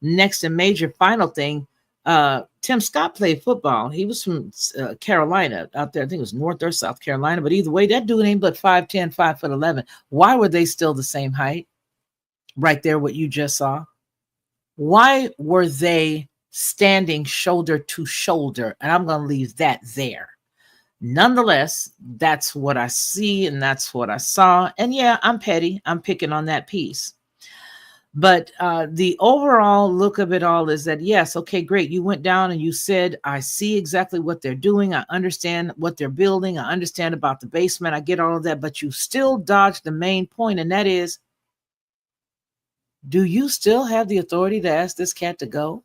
Next and major final thing, Tim Scott played football. He was from Carolina out there. I think it was North or South Carolina. But either way, that dude ain't but 5'10", 5'11". Why were they still the same height? Right there, what you just saw. Why were they standing shoulder to shoulder? And I'm going to leave that there. Nonetheless, that's what I see, and that's what I saw. And yeah, I'm petty. I'm picking on that piece. But the overall look of it all is that, yes, okay, great. You went down and you said, I see exactly what they're doing. I understand what they're building. I understand about the basement. I get all of that. But you still dodged the main point, and that is, do you still have the authority to ask this cat to go?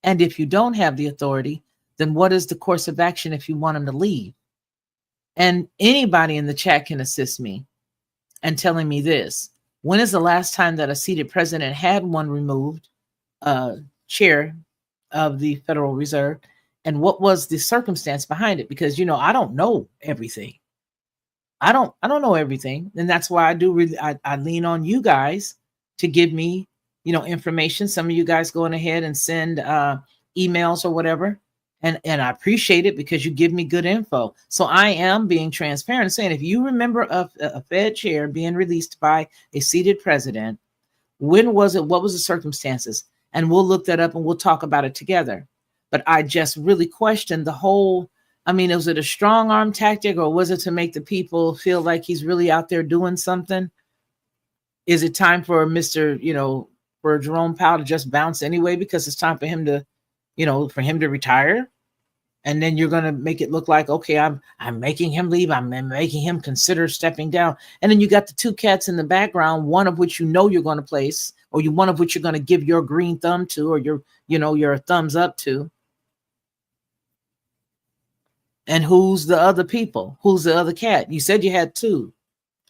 And if you don't have the authority, then what is the course of action if you want him to leave? And anybody in the chat can assist me in telling me this. When is the last time that a seated president had one removed, chair of the Federal Reserve? And what was the circumstance behind it? Because, I don't know everything. I don't know everything. And that's why I lean on you guys to give me, information. Some of you guys going ahead and send emails or whatever. And I appreciate it because you give me good info. So I am being transparent and saying, if you remember a Fed chair being released by a seated president, when was it? What was the circumstances? And we'll look that up and we'll talk about it together. But I just really questioned the whole, was it a strong arm tactic, or was it to make the people feel like he's really out there doing something? Is it time for for Jerome Powell to just bounce anyway, because it's time for him to, retire? And then you're going to make it look like, okay, I'm making him leave. I'm making him consider stepping down. And then you got the two cats in the background, one of which you're going to place, or one of which you're going to give your green thumb to, or your thumbs up to. And who's the other people? Who's the other cat? You said you had two.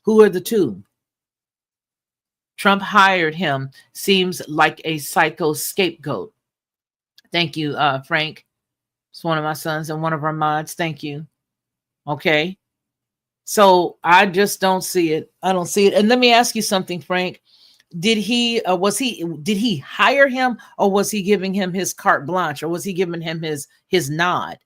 Who are the two? Trump hired him. Seems like a psycho scapegoat. Thank you, Frank. It's one of my sons and one of our mods. Thank you. Okay. So I just don't see it. I don't see it. And let me ask you something, Frank. did he did he hire him, or was he giving him his carte blanche, or was he giving him his nod?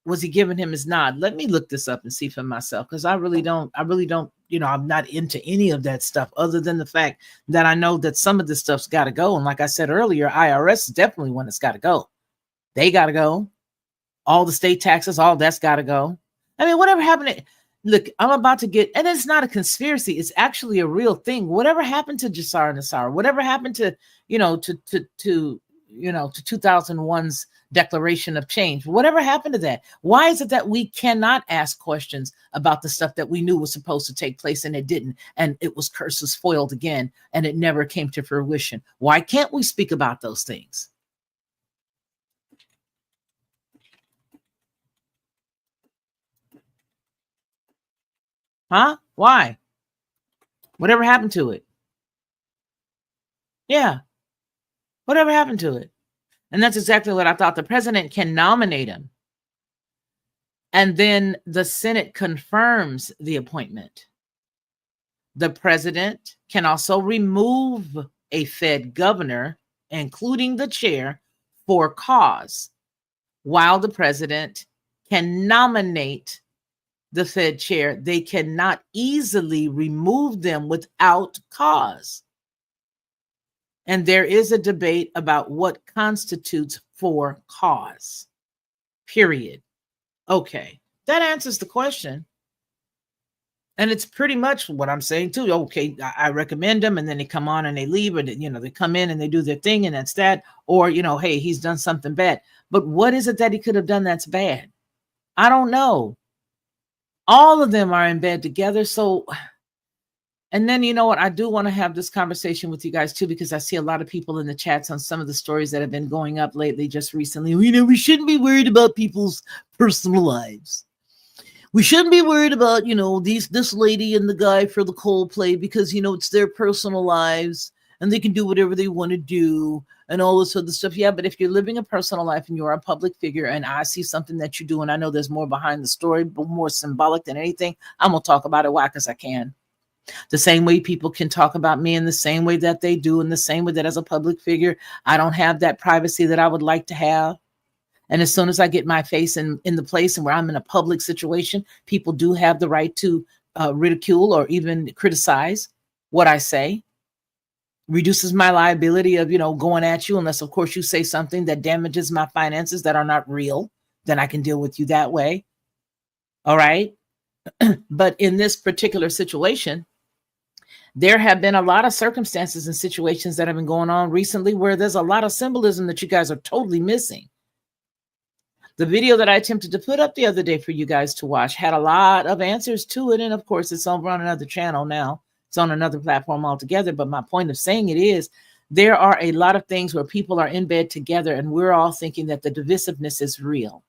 Was he giving him his nod? Let me look this up and see for myself, because I really don't, I'm not into any of that stuff, other than the fact that I know that some of this stuff's got to go. And like I said earlier, IRS is definitely one that's got to go. They got to go. All the state taxes, all that's got to go. I mean, whatever happened look, I'm about to get, and it's not a conspiracy, it's actually a real thing. Whatever happened to Jassar Nassar? Whatever happened to, to 2001's Declaration of Change? Whatever happened to that? Why is it that we cannot ask questions about the stuff that we knew was supposed to take place and it didn't, and it was curses foiled again, and it never came to fruition? Why can't we speak about those things? Huh? Why? Whatever happened to it? Yeah. Whatever happened to it? And that's exactly what I thought. The president can nominate him, and then the Senate confirms the appointment. The president can also remove a Fed governor, including the chair, for cause, while the president can nominate the Fed chair. They cannot easily remove them without cause. And there is a debate about what constitutes for cause, period. Okay, that answers the question. And it's pretty much what I'm saying too. Okay, I recommend them, and then they come on and they leave, or they come in and they do their thing, and that's that. Or, hey, he's done something bad. But what is it that he could have done that's bad? I don't know. All of them are in bed together. So, and then, you know what? I do want to have this conversation with you guys too, because I see a lot of people in the chats on some of the stories that have been going up lately, just recently. We shouldn't be worried about people's personal lives. We shouldn't be worried about, this lady and the guy for the Coldplay, because, it's their personal lives and they can do whatever they want to do and all this other stuff. Yeah, but if you're living a personal life and you're a public figure, and I see something that you do, and I know there's more behind the story, but more symbolic than anything, I'm going to talk about it. Why? Because I can. The same way people can talk about me in the same way that they do, in the same way that as a public figure, I don't have that privacy that I would like to have. And as soon as I get my face in the place and where I'm in a public situation, people do have the right to ridicule or even criticize what I say. Reduces my liability of, going at you, unless, of course, you say something that damages my finances that are not real. Then I can deal with you that way. All right. But in this particular situation, there have been a lot of circumstances and situations that have been going on recently where there's a lot of symbolism that you guys are totally missing. The video that I attempted to put up the other day for you guys to watch had a lot of answers to it. And of course, it's over on another channel now. It's on another platform altogether. But my point of saying it is, there are a lot of things where people are in bed together and we're all thinking that the divisiveness is real.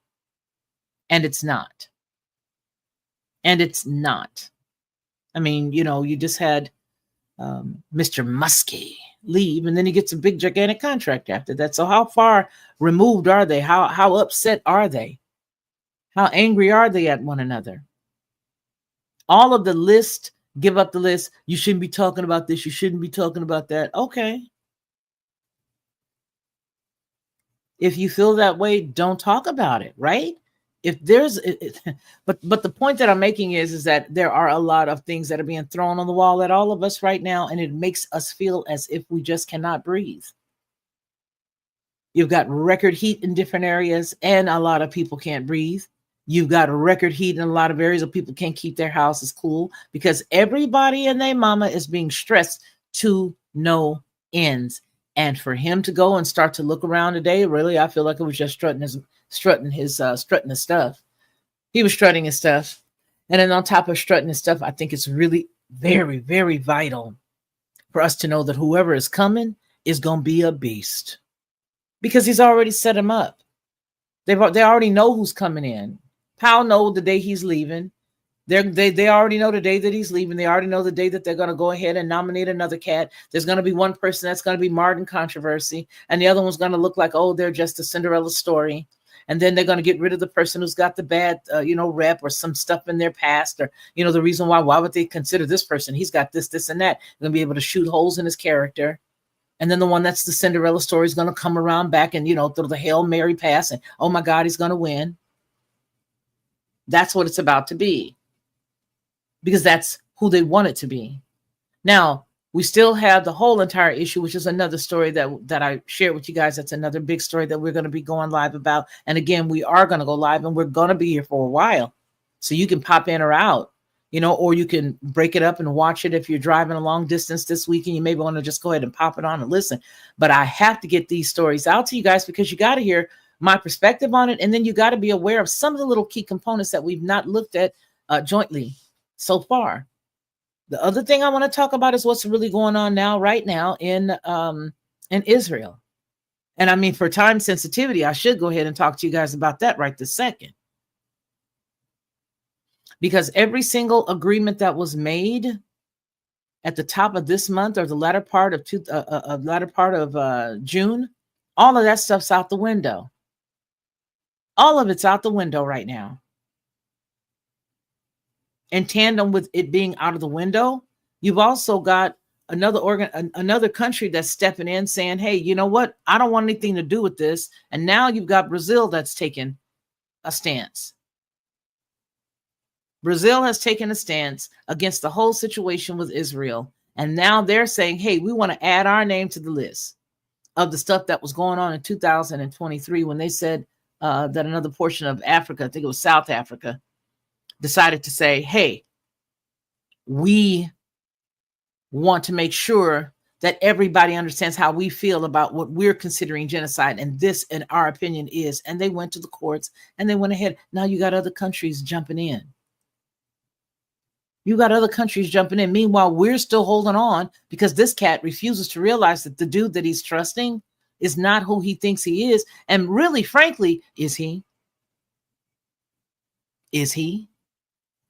And it's not. And it's not. I mean, you just had Mr. Muskie leave, and then he gets a big, gigantic contract after that. So how far removed are they? How upset are they? How angry are they at one another? All of the list, give up the list. You shouldn't be talking about this. You shouldn't be talking about that. Okay. If you feel that way, don't talk about it, right? If there's, but the point that I'm making is that there are a lot of things that are being thrown on the wall at all of us right now, and it makes us feel as if we just cannot breathe. You've got record heat in different areas, and a lot of people can't breathe. You've got record heat in a lot of areas where people can't keep their houses cool because everybody and their mama is being stressed to no ends. And for him to go and start to look around today, really, I feel like it was just strutting his stuff. He was strutting his stuff. And then on top of strutting his stuff, I think it's really very, very vital for us to know that whoever is coming is going to be a beast, because he's already set him up. They already know who's coming in. Powell knows the day he's leaving. They already know the day that he's leaving. They already know the day that they're going to go ahead and nominate another cat. There's going to be one person that's going to be marred in controversy, and the other one's going to look like, oh, they're just a Cinderella story. And then they're going to get rid of the person who's got the bad, rep or some stuff in their past, or, the reason why would they consider this person? He's got this, and that. They're going to be able to shoot holes in his character. And then the one that's the Cinderella story is going to come around back and, throw the Hail Mary pass and, oh my God, he's going to win. That's what it's about to be, because that's who they want it to be. Now, we still have the whole entire issue, which is another story that I shared with you guys. That's another big story that we're going to be going live about. And again, we are going to go live, and we're going to be here for a while. So you can pop in or out, or you can break it up and watch it if you're driving a long distance this weekend. You may want to just go ahead and pop it on and listen. But I have to get these stories out to you guys, because you got to hear my perspective on it. And then you got to be aware of some of the little key components that we've not looked at jointly so far. The other thing I want to talk about is what's really going on right now in Israel. And I mean, for time sensitivity, I should go ahead and talk to you guys about that right this second. Because every single agreement that was made at the top of this month or the latter part of June, all of that stuff's out the window. All of it's out the window right now. In tandem with it being out of the window, you've also got another country that's stepping in saying, hey, you know what? I don't want anything to do with this. And now you've got Brazil that's taken a stance. Brazil has taken a stance against the whole situation with Israel. And now they're saying, hey, we want to add our name to the list of the stuff that was going on in 2023 when they said that another portion of Africa, I think it was South Africa, decided to say, hey, we want to make sure that everybody understands how we feel about what we're considering genocide. And this, in our opinion, is. And they went to the courts and they went ahead. Now you got other countries jumping in. You got other countries jumping in. Meanwhile, we're still holding on because this cat refuses to realize that the dude that he's trusting is not who he thinks he is. And really, frankly, is he? Is he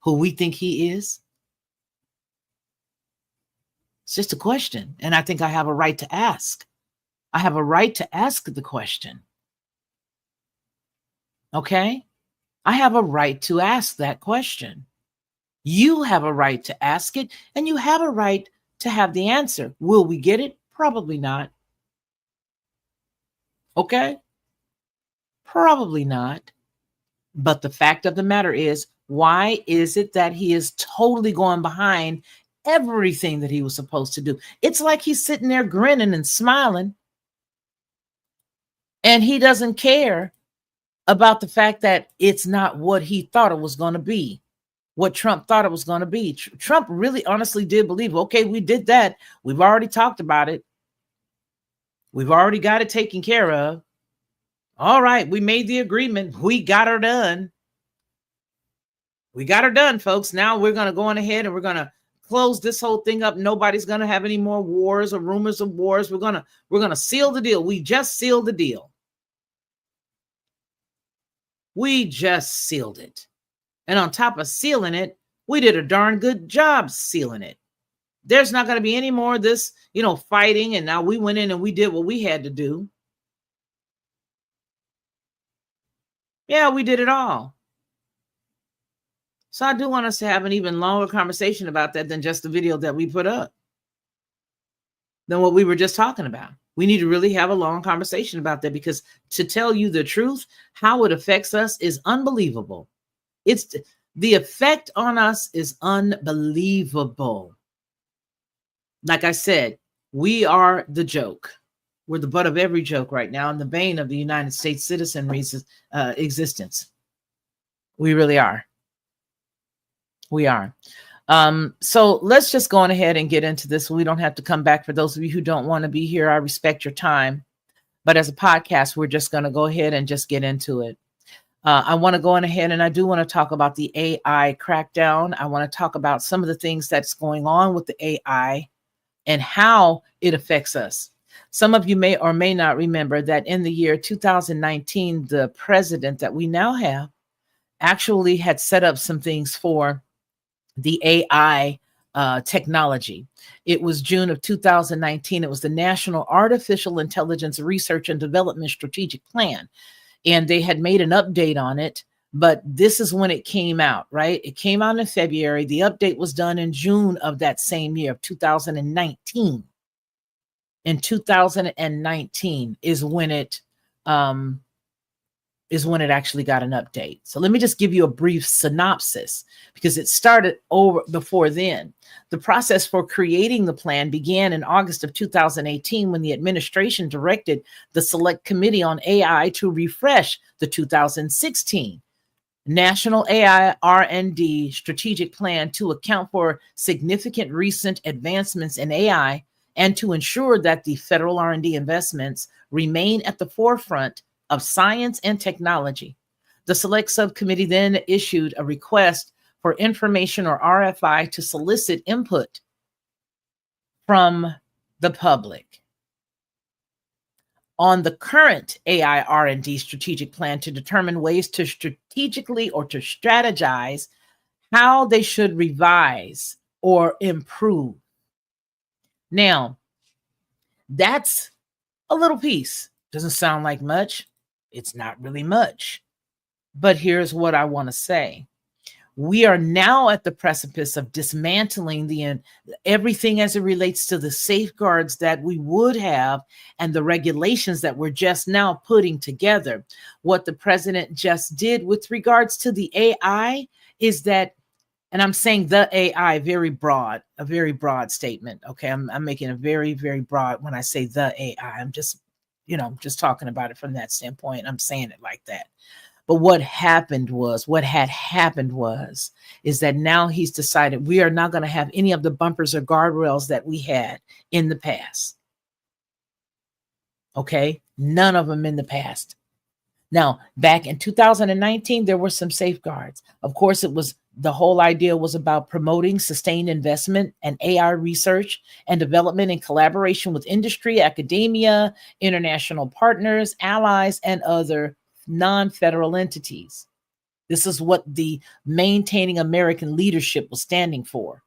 who we think he is? It's just a question. And I think I have a right to ask. I have a right to ask the question. Okay? I have a right to ask that question. You have a right to ask it, and you have a right to have the answer. Will we get it? Probably not. Okay? Probably not. But the fact of the matter is, why is it that he is totally going behind everything that he was supposed to do? It's like he's sitting there grinning and smiling, and he doesn't care about the fact that it's not what he thought it was going to be, what Trump thought it was going to be. Trump really honestly did believe, okay, we did that. We've already talked about it. We've already got it taken care of. All right, we made the agreement. We got her done. We got her done, folks. Now we're going to go on ahead and we're going to close this whole thing up. Nobody's going to have any more wars or rumors of wars. We're going to seal the deal. We just sealed the deal. We just sealed it. And on top of sealing it, we did a darn good job sealing it. There's not going to be any more of this, fighting. And now we went in and we did what we had to do. Yeah, we did it all. So I do want us to have an even longer conversation about that than just the video that we put up, than what we were just talking about. We need to really have a long conversation about that, because to tell you the truth, how it affects us is unbelievable. It's the effect on us is unbelievable. Like I said, we are the joke. We're the butt of every joke right now, and the bane of the United States citizenry's existence. We really are. We are. So let's just go on ahead and get into this. We don't have to come back. For those of you who don't want to be here, I respect your time. But as a podcast, we're just going to go ahead and just get into it. I want to go on ahead, and I do want to talk about the AI crackdown. I want to talk about some of the things that's going on with the AI and how it affects us. Some of you may or may not remember that in the year 2019, the president that we now have actually had set up some things for the AI technology. It was June of 2019. It was the National Artificial Intelligence Research and Development Strategic Plan. and they had made an update on it, but this is when it came out, right? It came out in February. The update was done in June of that same year, of 2019. In 2019 is when it actually got an update. So let me just give you a brief synopsis, because it started over before then. The process for creating the plan began in August of 2018 when the administration directed the Select Committee on AI to refresh the 2016 National AI R&D Strategic Plan to account for significant recent advancements in AI and to ensure that the federal R&D investments remain at the forefront of science and technology. The Select Subcommittee then issued a request for information, or RFI, to solicit input from the public on the current AI R&D strategic plan to determine ways to strategically or to strategize how they should revise or improve. Now, that's a little piece. Doesn't sound like much. It's not really much. But here's what I want to say. We are now at the precipice of dismantling everything as it relates to the safeguards that we would have and the regulations that we're just now putting together. What the president just did with regards to the AI is that, and I'm saying the AI very broad, a very broad statement. Okay, I'm making a very, very broad when I say the AI. I'm just, just talking about it from that standpoint. I'm saying it like that. But what had happened was, is that now he's decided we are not going to have any of the bumpers or guardrails that we had in the past. Okay, none of them in the past. Now, back in 2019, there were some safeguards. Of course, the whole idea was about promoting sustained investment and AI research and development in collaboration with industry, academia, international partners, allies, and other non-federal entities. This is what the maintaining American leadership was standing for.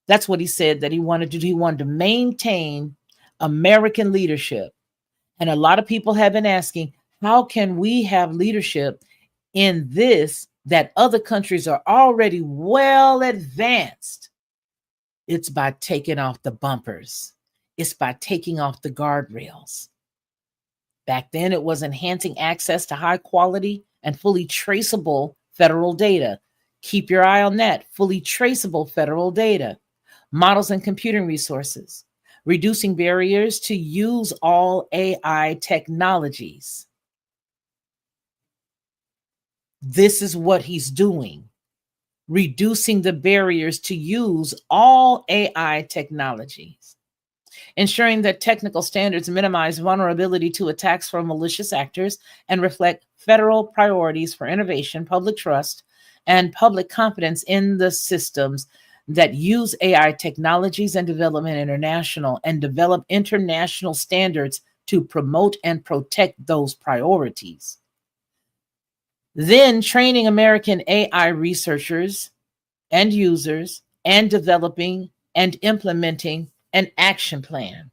That's what he said that he wanted to do. He wanted to maintain American leadership. And a lot of people have been asking, how can we have leadership in this that other countries are already well advanced? It's by taking off the bumpers. It's by taking off the guardrails. Back then, it was enhancing access to high quality and fully traceable federal data. Keep your eye on that. Fully traceable federal data. Models and computing resources. Reducing barriers to use all AI technologies. This is what he's doing. Reducing the barriers to use all AI technologies. Ensuring that technical standards minimize vulnerability to attacks from malicious actors and reflect federal priorities for innovation, public trust, and public confidence in the systems that use AI technologies and develop international standards to promote and protect those priorities. Then training American AI researchers and users and developing and implementing an action plan.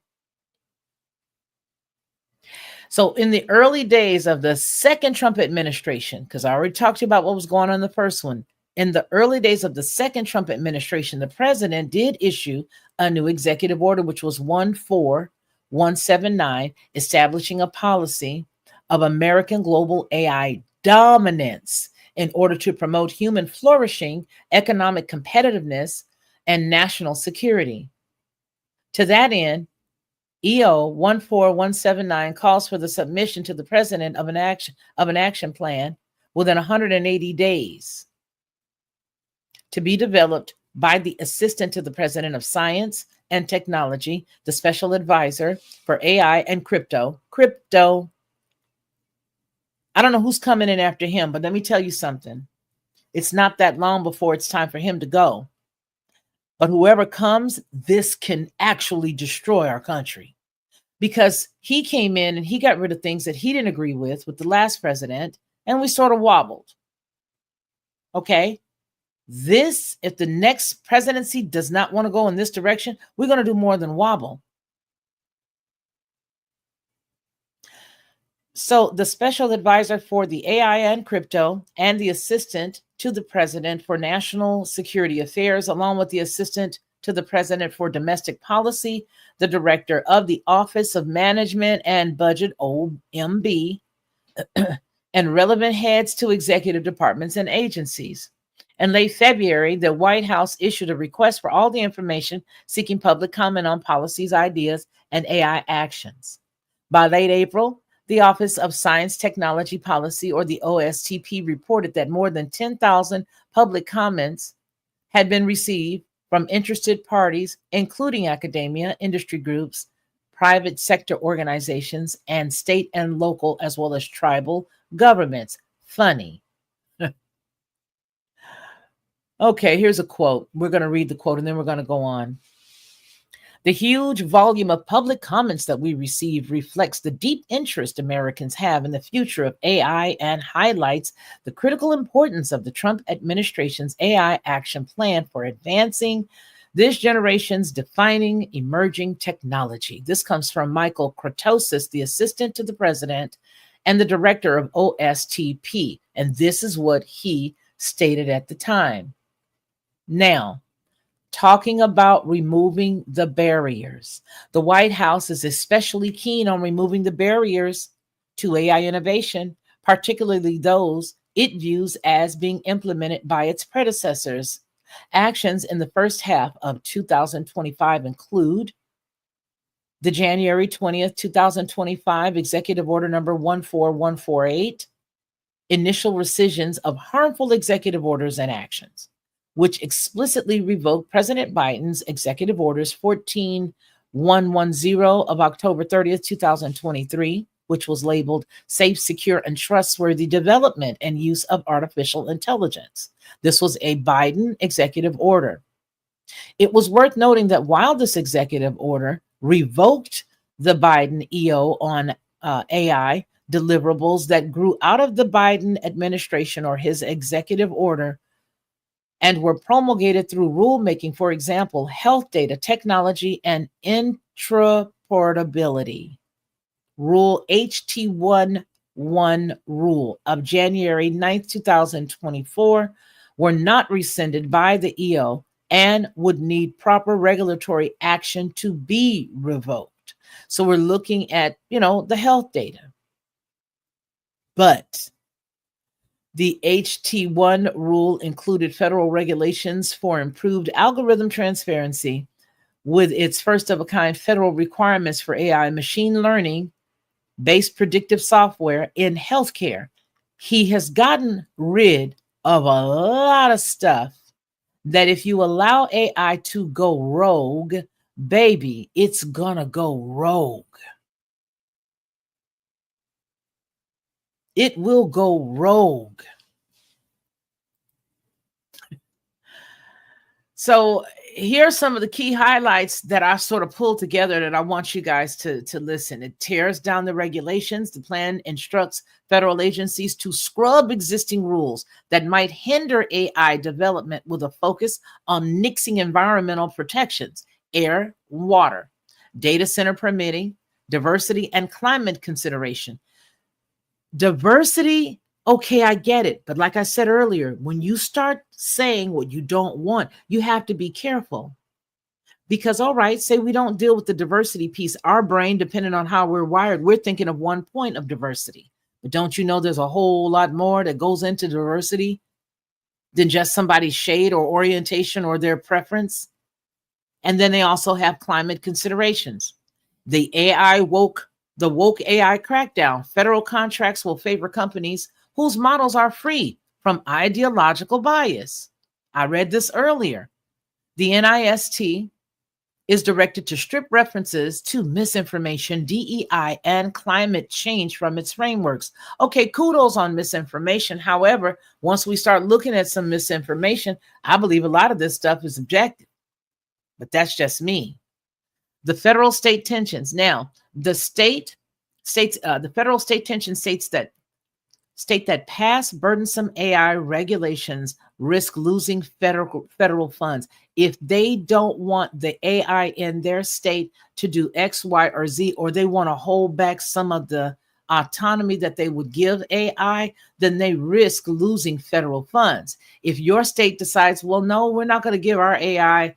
So in the early days of the second Trump administration, because I already talked to you about what was going on in the first one, in the early days of the second Trump administration, the president did issue a new executive order, which was 14179, establishing a policy of American global AI dominance in order to promote human flourishing, economic competitiveness, and national security. To that end, EO 14179 calls for the submission to the president of an action plan within 180 days to be developed by the assistant to the president of science and technology, the special advisor for AI and crypto. I don't know who's coming in after him, but let me tell you something. It's not that long before it's time for him to go. But whoever comes, this can actually destroy our country, because he came in and he got rid of things that he didn't agree with the last president, and we sort of wobbled. Okay? If the next presidency does not want to go in this direction, we're going to do more than wobble. So the special advisor for the AI and crypto and the assistant to the president for national security affairs, along with the assistant to the president for domestic policy, the director of the Office of Management and Budget, OMB, and relevant heads to executive departments and agencies. In late February, the White House issued a request for all the information seeking public comment on policies, ideas, and AI actions. By late April, the Office of Science Technology Policy, or the OSTP, reported that more than 10,000 public comments had been received from interested parties, including academia, industry groups, private sector organizations, and state and local, as well as tribal governments. Funny. Okay, here's a quote. We're going to read the quote and then we're going to go on. The huge volume of public comments that we receive reflects the deep interest Americans have in the future of AI and highlights the critical importance of the Trump administration's AI action plan for advancing this generation's defining emerging technology. This comes from Michael Kratosis, the assistant to the president and the director of OSTP. And this is what he stated at the time. Now, talking about removing the barriers. The White House is especially keen on removing the barriers to AI innovation, particularly those it views as being implemented by its predecessors. Actions in the first half of 2025 include the January 20th, 2025 Executive Order number 14148, initial rescissions of harmful executive orders and actions, which explicitly revoked President Biden's executive orders 14110 of October 30th, 2023, which was labeled Safe, Secure, and Trustworthy Development and Use of Artificial Intelligence. This was a Biden executive order. It was worth noting that while this executive order revoked the Biden EO on AI deliverables that grew out of the Biden administration or his executive order, and were promulgated through rulemaking, for example, health data, technology, and interoperability. Rule HT11 rule of January 9th, 2024 were not rescinded by the EO and would need proper regulatory action to be revoked. So we're looking at, the health data. But the HT1 rule included federal regulations for improved algorithm transparency with its first of a kind federal requirements for AI machine learning based predictive software in healthcare. He has gotten rid of a lot of stuff that if you allow AI to go rogue, baby, it's gonna go rogue. It will go rogue. So here are some of the key highlights that I sort of pulled together that I want you guys to listen. It tears down the regulations. The plan instructs federal agencies to scrub existing rules that might hinder AI development with a focus on nixing environmental protections, air, water, data center permitting, diversity, and climate consideration. Diversity, okay, I get it. But like I said earlier, when you start saying what you don't want, you have to be careful. Because, all right, say we don't deal with the diversity piece. Our brain, depending on how we're wired, we're thinking of one point of diversity. But don't you know there's a whole lot more that goes into diversity than just somebody's shade or orientation or their preference? And then they also have climate considerations. The woke AI crackdown. Federal contracts will favor companies whose models are free from ideological bias. I read this earlier. The NIST is directed to strip references to misinformation, DEI, and climate change from its frameworks. Okay, kudos on misinformation. However, once we start looking at some misinformation, I believe a lot of this stuff is objective. But that's just me. The federal state tensions. Now, the federal state tension state that past burdensome AI regulations risk losing federal funds. If they don't want the AI in their state to do X, Y, or Z, or they want to hold back some of the autonomy that they would give AI, then they risk losing federal funds. If your state decides, well, no, we're not going to give our AI,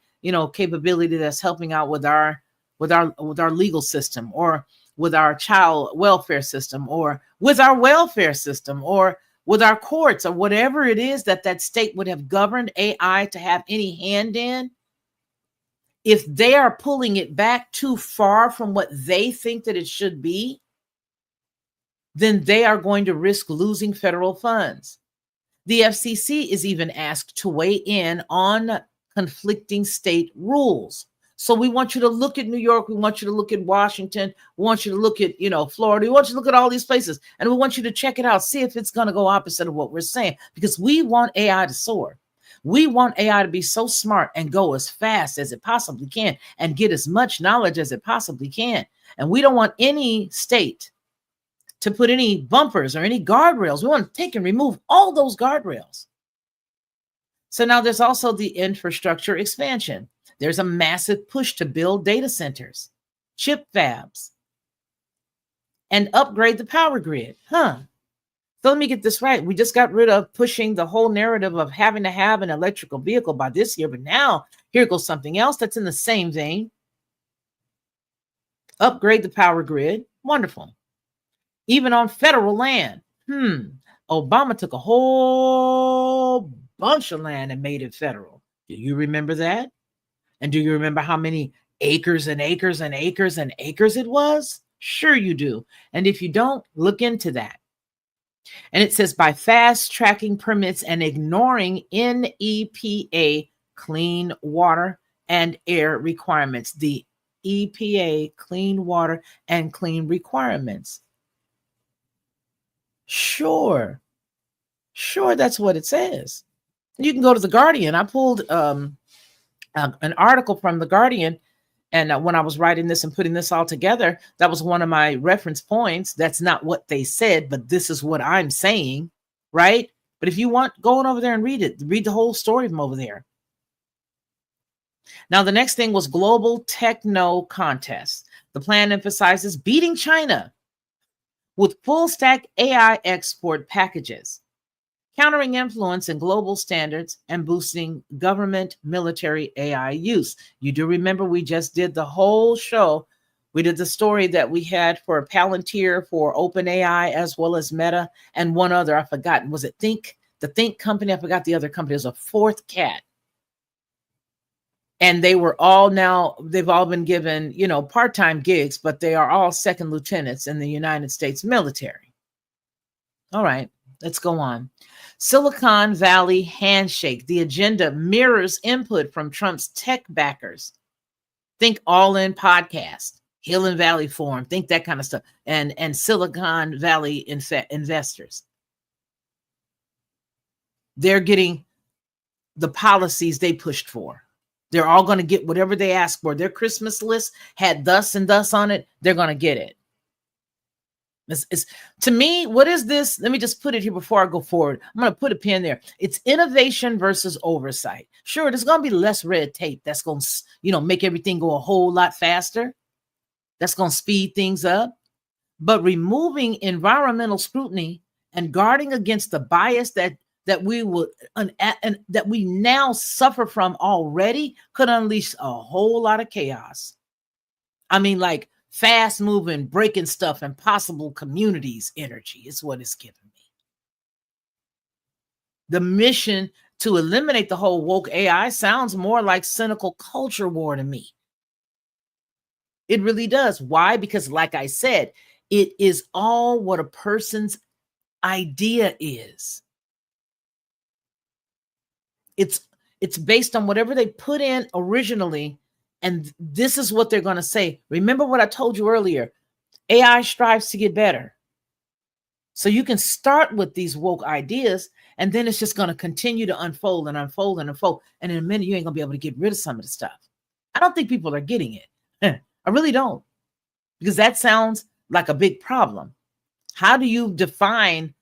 capability that's helping out with our legal system, or with our child welfare system, or with our welfare system, or with our courts, or whatever it is that state would have governed AI to have any hand in, if they are pulling it back too far from what they think that it should be, then they are going to risk losing federal funds. The FCC is even asked to weigh in on conflicting state rules. So we want you to look at New York. We want you to look at Washington. We want you to look at, Florida. We want you to look at all these places. And we want you to check it out, see if it's going to go opposite of what we're saying, because we want AI to soar. We want AI to be so smart and go as fast as it possibly can and get as much knowledge as it possibly can. And we don't want any state to put any bumpers or any guardrails. We want to take and remove all those guardrails. So now there's also the infrastructure expansion. There's a massive push to build data centers, chip fabs, and upgrade the power grid. So let me get this right. We just got rid of pushing the whole narrative of having to have an electrical vehicle by this year, but now here goes something else that's in the same vein. Upgrade the power grid. Wonderful. Even on federal land. Obama took a whole bunch of land and made it federal. Do you remember that? And do you remember how many acres and acres and acres and acres it was? Sure you do. And if you don't, look into that. And it says, by fast tracking permits and ignoring NEPA clean water and air requirements, the EPA clean water and clean requirements. Sure, that's what it says. You can go to The Guardian. I pulled an article from The Guardian, and when I was writing this and putting this all together, that was one of my reference points. That's not what they said, but this is what I'm saying, right? But if you want, go on over there and read it. Read the whole story from over there. Now, the next thing was Global Techno Contest. The plan emphasizes beating China with full stack AI export packages, countering influence in global standards, and boosting government military AI use. You do remember we just did the whole show. We did the story that we had for Palantir, for OpenAI, as well as Meta, and one other. I forgot. Was it Think? The Think company? I forgot the other company. It was a fourth cat. And they were all they've all been given, part-time gigs, but they are all second lieutenants in the United States military. All right, let's go on. Silicon Valley handshake. The agenda mirrors input from Trump's tech backers. Think All In Podcast, Hill and Valley Forum, think that kind of stuff, and Silicon Valley investors. They're getting the policies they pushed for. They're all going to get whatever they ask for. Their Christmas list had thus and thus on it. They're going to get it. It's, to me, what is this? Let me just put it here before I go forward. I'm going to put a pin there. It's innovation versus oversight. Sure, there's going to be less red tape. That's going to, make everything go a whole lot faster. That's going to speed things up. But removing environmental scrutiny and guarding against the bias that we will and that we now suffer from already could unleash a whole lot of chaos. I mean, like fast moving, breaking stuff, and possible communities energy is what it's giving me. The mission to eliminate the whole woke AI sounds more like cynical culture war to me. It really does. Why? Because like I said, it is all what a person's idea is. It's based on whatever they put in originally, and this is what they're going to say. Remember what I told you earlier. AI strives to get better. So you can start with these woke ideas, and then it's just going to continue to unfold and unfold and unfold. And in a minute, you ain't going to be able to get rid of some of the stuff. I don't think people are getting it. I really don't. Because that sounds like a big problem. How do you define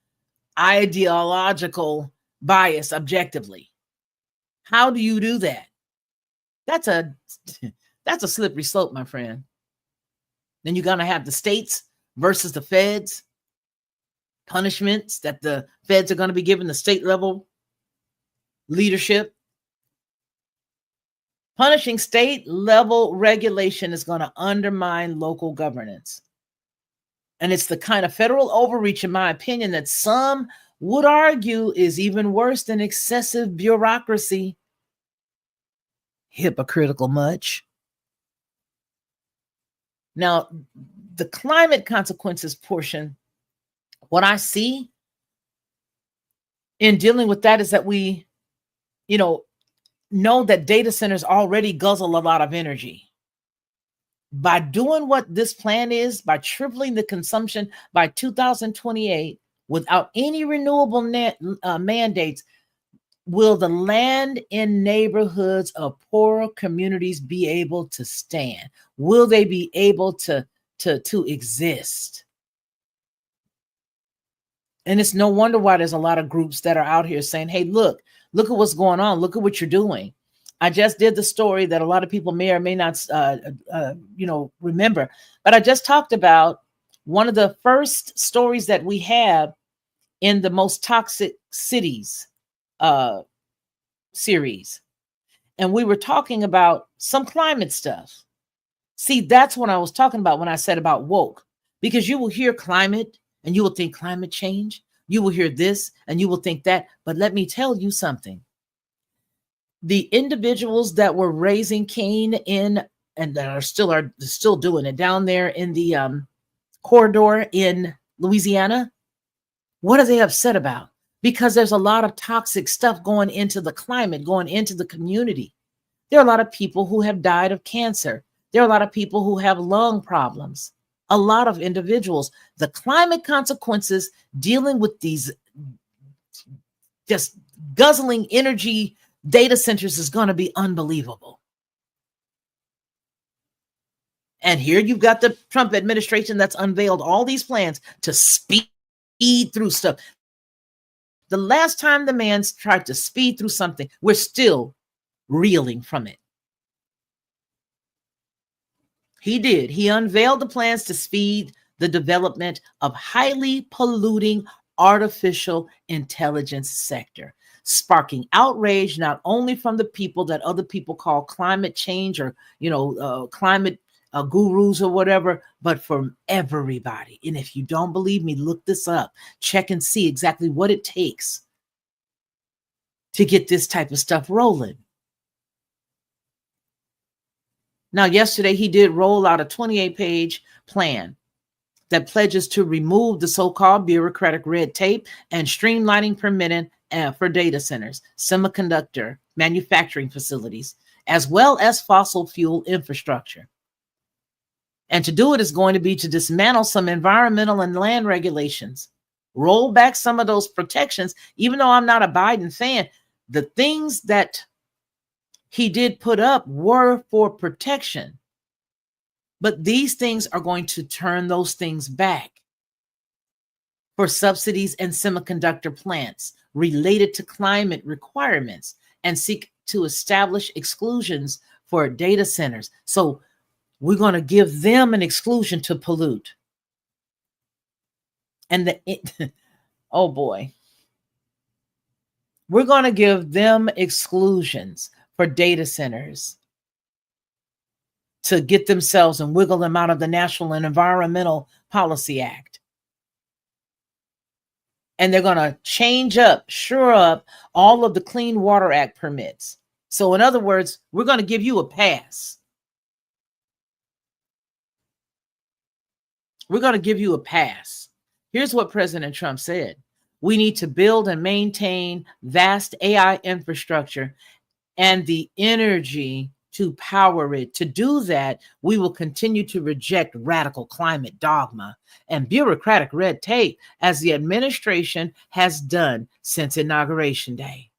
ideological bias objectively? How do you do that? That's a slippery slope, my friend. Then you're going to have the states versus the feds. punishments that the feds are going to be giving the state level leadership. Punishing state level regulation is going to undermine local governance. And it's the kind of federal overreach, in my opinion, that some would argue is even worse than excessive bureaucracy. Hypocritical much. Now, the climate consequences portion, what I see in dealing with that is that we, know that data centers already guzzle a lot of energy. By doing what this plan is, by tripling the consumption by 2028 without any renewable mandates, will the land in neighborhoods of poorer communities be able to stand? Will they be able to exist? And it's no wonder why there's a lot of groups that are out here saying, hey, look at what's going on. Look at what you're doing. I just did the story that a lot of people may or may not, remember. But I just talked about one of the first stories that we have in the Most Toxic Cities series. And we were talking about some climate stuff. See, that's what I was talking about when I said about woke, because you will hear climate and you will think climate change. You will hear this and you will think that. But let me tell you something. The individuals that were raising Cain in and that are still doing it down there in the corridor in Louisiana, what are they upset about? Because there's a lot of toxic stuff going into the climate, going into the community. There are a lot of people who have died of cancer. There are a lot of people who have lung problems. A lot of individuals. The climate consequences dealing with these just guzzling energy data centers is going to be unbelievable. And here you've got the Trump administration that's unveiled all these plans to speed through stuff. The last time the man tried to speed through something, we're still reeling from it. He did. He unveiled the plans to speed the development of highly polluting artificial intelligence sector, sparking outrage not only from the people that other people call climate change or, climate gurus or whatever, but from everybody. And if you don't believe me, look this up, check and see exactly what it takes to get this type of stuff rolling. Now, yesterday, he did roll out a 28-page plan that pledges to remove the so-called bureaucratic red tape and streamlining permitting for data centers, semiconductor manufacturing facilities, as well as fossil fuel infrastructure. And to do it is going to be to dismantle some environmental and land regulations, roll back some of those protections. Even though I'm not a Biden fan, the things that he did put up were for protection. But these things are going to turn those things back for subsidies and semiconductor plants related to climate requirements and seek to establish exclusions for data centers. So we're going to give them an exclusion to pollute. And oh boy, we're going to give them exclusions for data centers to get themselves and wiggle them out of the National and Environmental Policy Act. And they're going to shore up all of the Clean Water Act permits. So in other words, we're going to give you a pass. We're going to give you a pass. Here's what President Trump said. We need to build and maintain vast AI infrastructure and the energy to power it. To do that, we will continue to reject radical climate dogma and bureaucratic red tape, as the administration has done since Inauguration Day.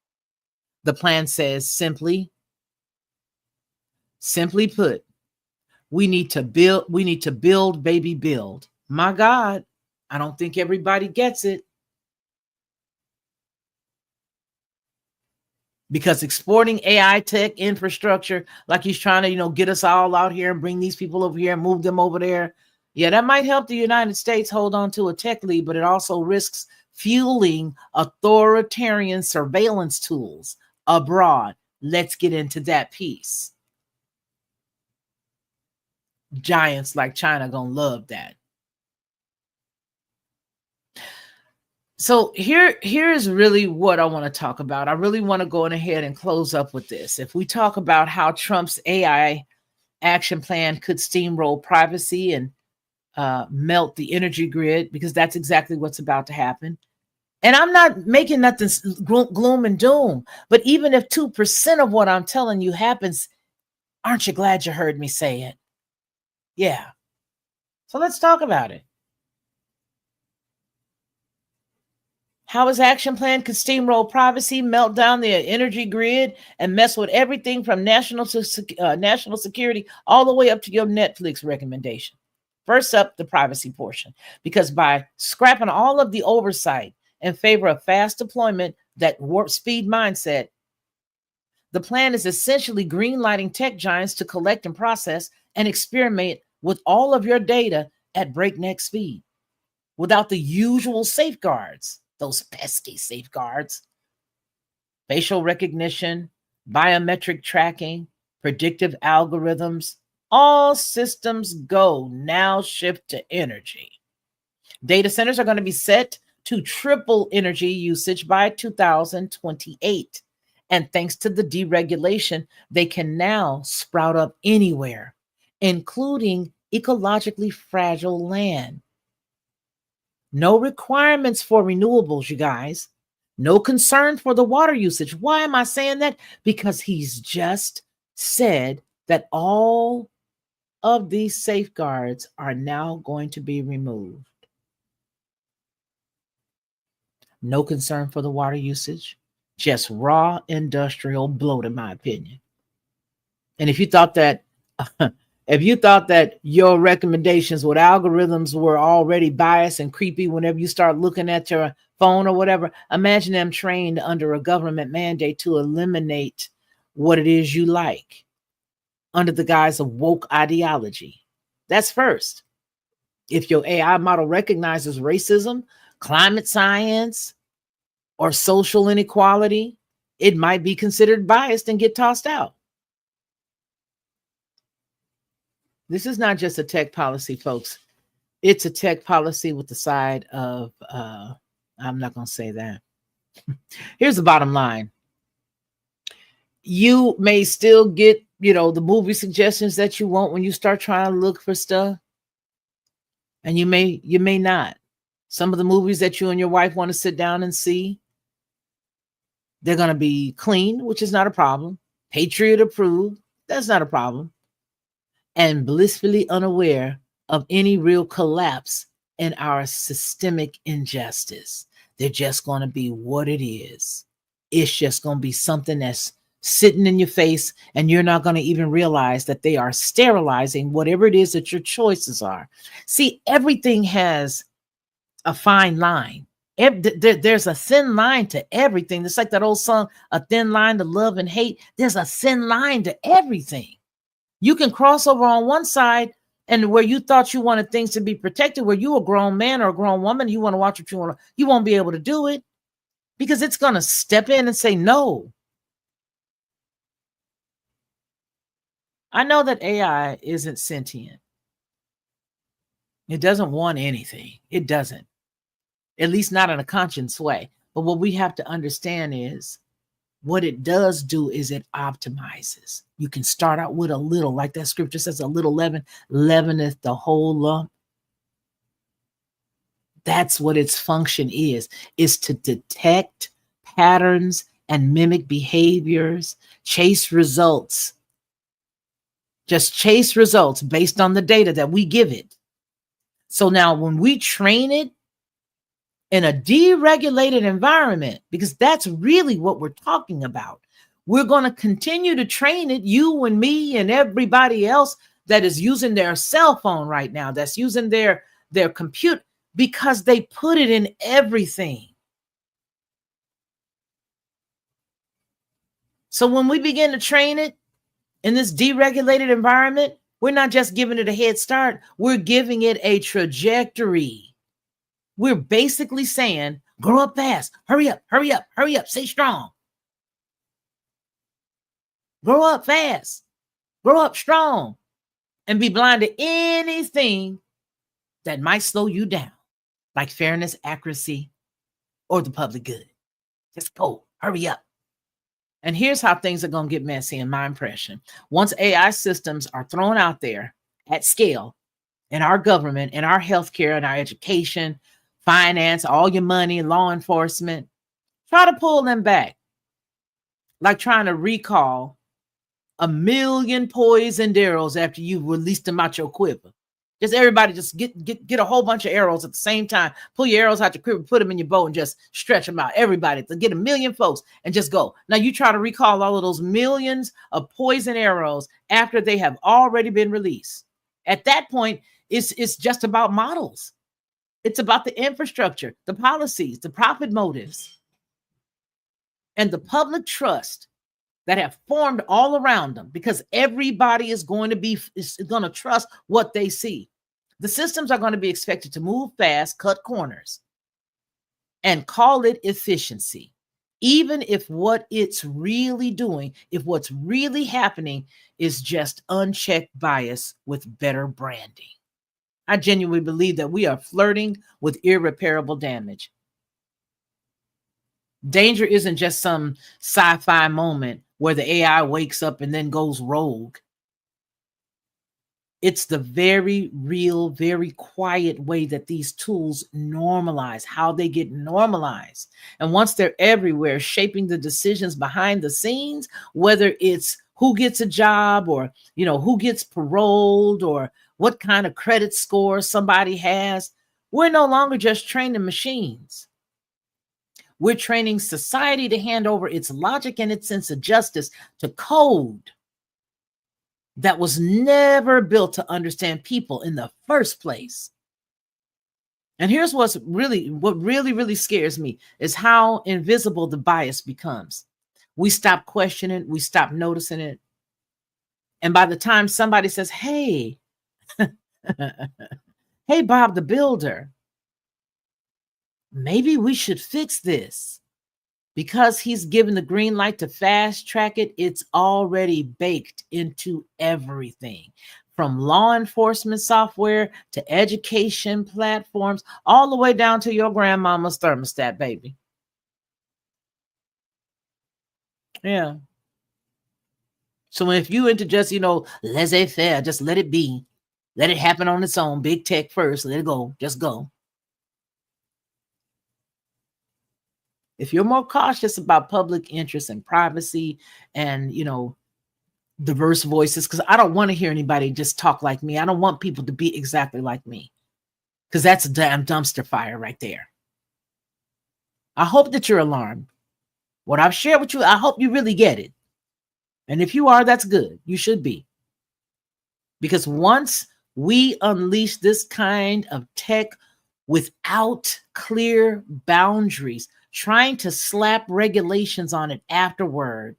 The plan says simply put, we need to build, baby, build. My God, I don't think everybody gets it. Because exporting AI tech infrastructure, like he's trying to, get us all out here and bring these people over here and move them over there, Yeah, that might help the United States hold on to a tech lead, but it also risks fueling authoritarian surveillance tools abroad. Let's get into that piece. Giants like China gonna love that. So here's really what I want to talk about. I really want to go on ahead and close up with this. If we talk about how Trump's AI action plan could steamroll privacy and melt the energy grid, because that's exactly what's about to happen. And I'm not making nothing gloom and doom, but even if 2% of what I'm telling you happens, aren't you glad you heard me say it? Yeah. So let's talk about it. How his action plan could steamroll privacy, melt down the energy grid, and mess with everything from national security all the way up to your Netflix recommendation. First up, the privacy portion, because by scrapping all of the oversight in favor of fast deployment, that warp speed mindset, the plan is essentially greenlighting tech giants to collect and process and experiment with all of your data at breakneck speed without the usual safeguards, those pesky safeguards. Facial recognition, biometric tracking, predictive algorithms, all systems go. Now shift to energy. Data centers are going to be set to triple energy usage by 2028. And thanks to the deregulation, they can now sprout up anywhere, including ecologically fragile land. No requirements for renewables, you guys. No concern for the water usage. Why am I saying that? Because he's just said that all of these safeguards are now going to be removed. No concern for the water usage, just raw industrial bloat, in my opinion. And if you thought that your recommendations with algorithms were already biased and creepy whenever you start looking at your phone or whatever, imagine them trained under a government mandate to eliminate what it is you like under the guise of woke ideology. That's first. If your AI model recognizes racism, climate science, or social inequality, it might be considered biased and get tossed out. This is not just a tech policy, folks. It's a tech policy with the side of, I'm not going to say that. Here's the bottom line. You may still get, the movie suggestions that you want when you start trying to look for stuff. And you may not. Some of the movies that you and your wife want to sit down and see, they're going to be clean, which is not a problem. Patriot approved, that's not a problem. And blissfully unaware of any real collapse in our systemic injustice. They're just going to be what it is. It's just going to be something that's sitting in your face, and you're not going to even realize that they are sterilizing whatever it is that your choices are. See, everything has a fine line. There's a thin line to everything. It's like that old song, A Thin Line to Love and Hate. There's a thin line to everything. You can cross over on one side, and where you thought you wanted things to be protected, where you a grown man or a grown woman, you want to watch what you want, you won't be able to do it because it's going to step in and say no. I know that AI isn't sentient. It doesn't want anything. It doesn't. At least not in a conscious way. But what we have to understand is what it does do is it optimizes. You can start out with a little, like that scripture says, a little leaven leaveneth the whole lump. That's what its function is to detect patterns and mimic behaviors, chase results. Just chase results based on the data that we give it. So now when we train it in a deregulated environment, because that's really what we're talking about, we're going to continue to train it, you and me and everybody else that is using their cell phone right now, that's using their computer, because they put it in everything. So when we begin to train it in this deregulated environment, We're not just giving it a head start. We're giving it a trajectory. We're basically saying, grow up fast. Hurry up, hurry up, hurry up. Stay strong. Grow up fast. Grow up strong. And be blind to anything that might slow you down, like fairness, accuracy, or the public good. Just go. Hurry up. And here's how things are going to get messy, in my impression. Once AI systems are thrown out there at scale in our government, in our healthcare, in our education, finance, all your money, law enforcement, try to pull them back. Like trying to recall 1,000,000 poisoned arrows after you released them out your quiver. Just everybody just get a whole bunch of arrows at the same time. Pull your arrows out your quiver, put them in your bow, and just stretch them out. Everybody to get 1,000,000 folks and just go. Now you try to recall all of those millions of poison arrows after they have already been released. At that point, it's just about models. It's about the infrastructure, the policies, the profit motives, and the public trust that have formed all around them, because everybody is going to trust what they see. The systems are going to be expected to move fast, cut corners, and call it efficiency. Even if what it's really doing, if what's really happening is just unchecked bias with better branding. I genuinely believe that we are flirting with irreparable damage. Danger isn't just some sci-fi moment where the AI wakes up and then goes rogue. It's the very real, very quiet way that these tools normalize, how they get normalized. And once they're everywhere, shaping the decisions behind the scenes, whether it's who gets a job or, who gets paroled or what kind of credit score somebody has, we're no longer just training machines. We're training society to hand over its logic and its sense of justice to code that was never built to understand people in the first place. And here's what really scares me is how invisible the bias becomes. We stop questioning, we stop noticing it. And by the time somebody says, hey, hey, Bob the Builder, maybe we should fix this. Because he's given the green light to fast track it, it's already baked into everything. From law enforcement software to education platforms, all the way down to your grandmama's thermostat, baby. Yeah. So if you into just, laissez-faire, just let it be. Let it happen on its own. Big tech first. Let it go. Just go. If you're more cautious about public interest and privacy and, diverse voices, because I don't want to hear anybody just talk like me. I don't want people to be exactly like me, because that's a damn dumpster fire right there. I hope that you're alarmed. What I've shared with you, I hope you really get it. And if you are, that's good. You should be. Because once we unleash this kind of tech without clear boundaries, trying to slap regulations on it afterward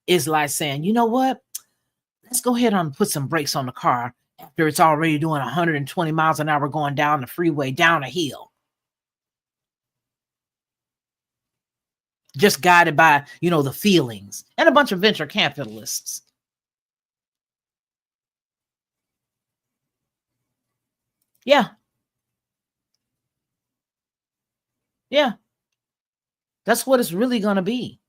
is like saying, you know what? Let's go ahead and put some brakes on the car after it's already doing 120 miles an hour going down the freeway, down a hill. Just guided by, the feelings and a bunch of venture capitalists. Yeah. Yeah. That's what it's really going to be.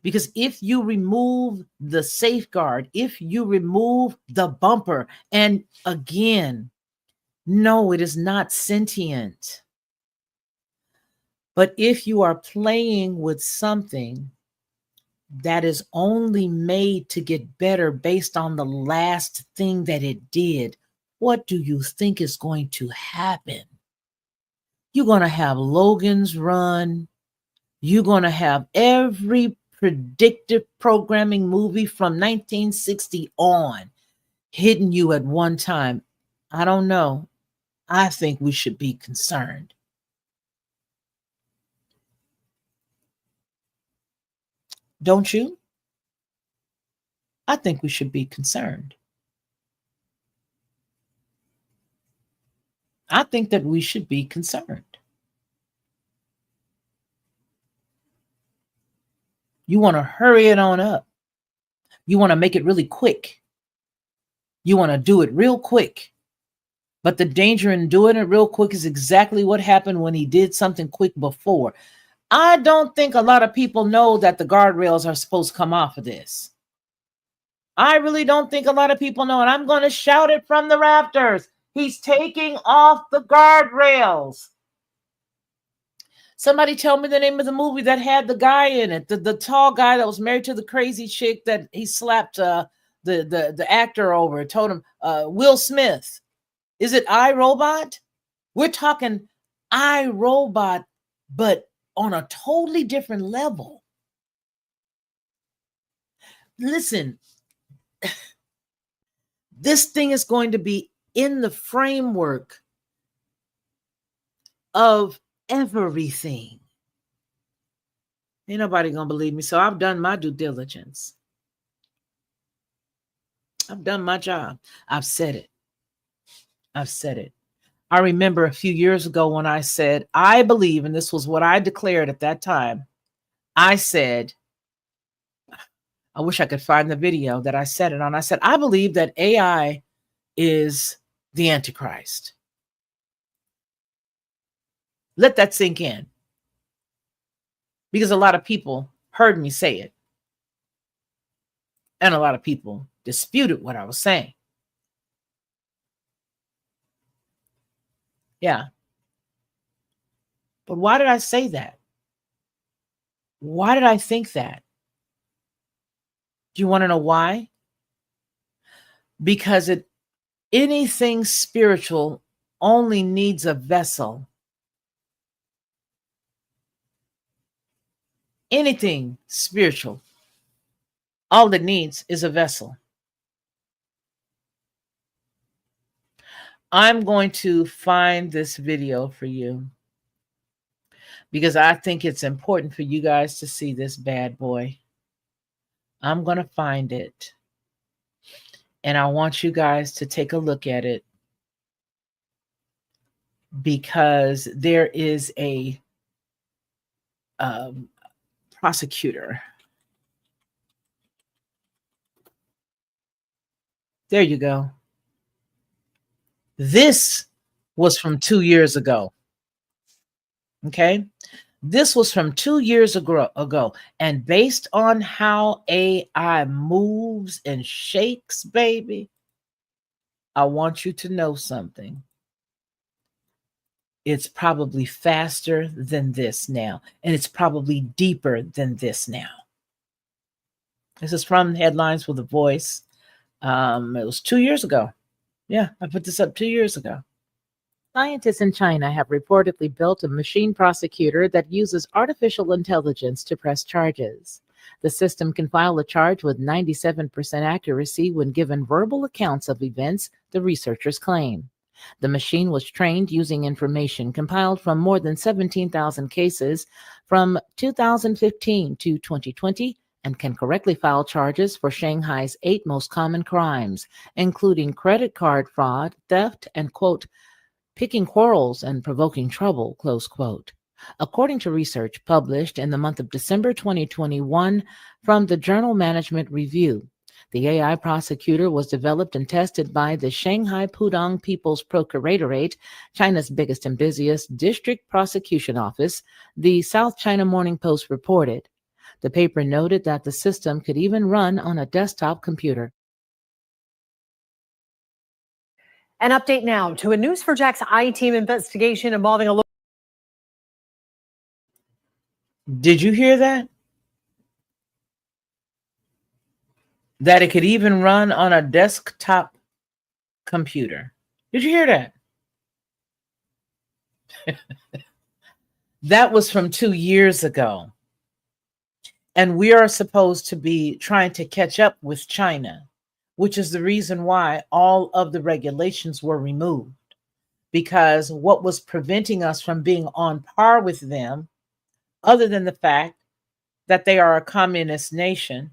Because if you remove the safeguard, if you remove the bumper, and again, no, it is not sentient. But if you are playing with something that is only made to get better based on the last thing that it did, what do you think is going to happen? You're going to have Logan's Run. You're going to have every predictive programming movie from 1960 on hitting you at one time. I don't know. I think we should be concerned. Don't you? I think we should be concerned. I think that we should be concerned. You want to hurry it on up. You want to make it really quick. You want to do it real quick. But the danger in doing it real quick is exactly what happened when he did something quick before. I don't think a lot of people know that the guardrails are supposed to come off of this. I really don't think a lot of people know, and I'm going to shout it from the rafters. He's taking off the guardrails. Somebody tell me the name of the movie that had the guy in it, the tall guy that was married to the crazy chick that he slapped the actor over. Told him Will Smith. Is it I, Robot? We're talking I, Robot, but on a totally different level. Listen, this thing is going to be in the framework of everything. Ain't nobody gonna believe me, so I've done my due diligence. I've done my job. I've said it. I've said it. I remember a few years ago when I said, I believe, and this was what I declared at that time. I said, I wish I could find the video that I said it on. I said, I believe that AI is the Antichrist. Let that sink in. Because a lot of people heard me say it. And a lot of people disputed what I was saying. Yeah. But why did I say that? Why did I think that? Do you want to know why? Because anything spiritual only needs a vessel. Anything spiritual, all it needs is a vessel. I'm going to find this video for you because I think it's important for you guys to see this bad boy. I'm going to find it. And I want you guys to take a look at it because there is a prosecutor. There you go. This was from 2 years ago. Okay. This was from 2 years ago. And based on how AI moves and shakes, baby, I want you to know something. It's probably faster than this now. And it's probably deeper than this now. This is from Headlines with a Voice. It was 2 years ago. Yeah, I put this up 2 years ago. Scientists in China have reportedly built a machine prosecutor that uses artificial intelligence to press charges. The system can file a charge with 97% accuracy when given verbal accounts of events, the researchers claim. The machine was trained using information compiled from more than 17,000 cases from 2015 to 2020 and can correctly file charges for Shanghai's 8 most common crimes, including credit card fraud, theft, and, quote, picking quarrels and provoking trouble, close quote. According to research published in the month of December 2021 from the journal Management Review, the AI prosecutor was developed and tested by the Shanghai Pudong People's Procuratorate, China's biggest and busiest district prosecution office, the South China Morning Post reported. The paper noted that the system could even run on a desktop computer. An update now to a News4Jack's I-Team investigation involving a... Did you hear that? That it could even run on a desktop computer. Did you hear that? That was from 2 years ago. And we are supposed to be trying to catch up with China, which is the reason why all of the regulations were removed. Because what was preventing us from being on par with them, other than the fact that they are a communist nation,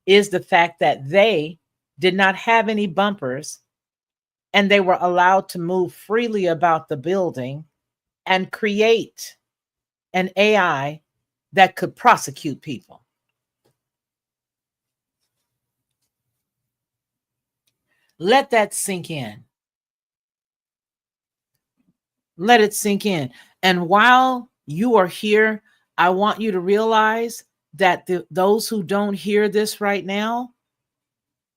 is the fact that they did not have any bumpers and they were allowed to move freely about the building and create an AI that could prosecute people. Let that sink in. Let it sink in. And while you are here, I want you to realize that those who don't hear this right now,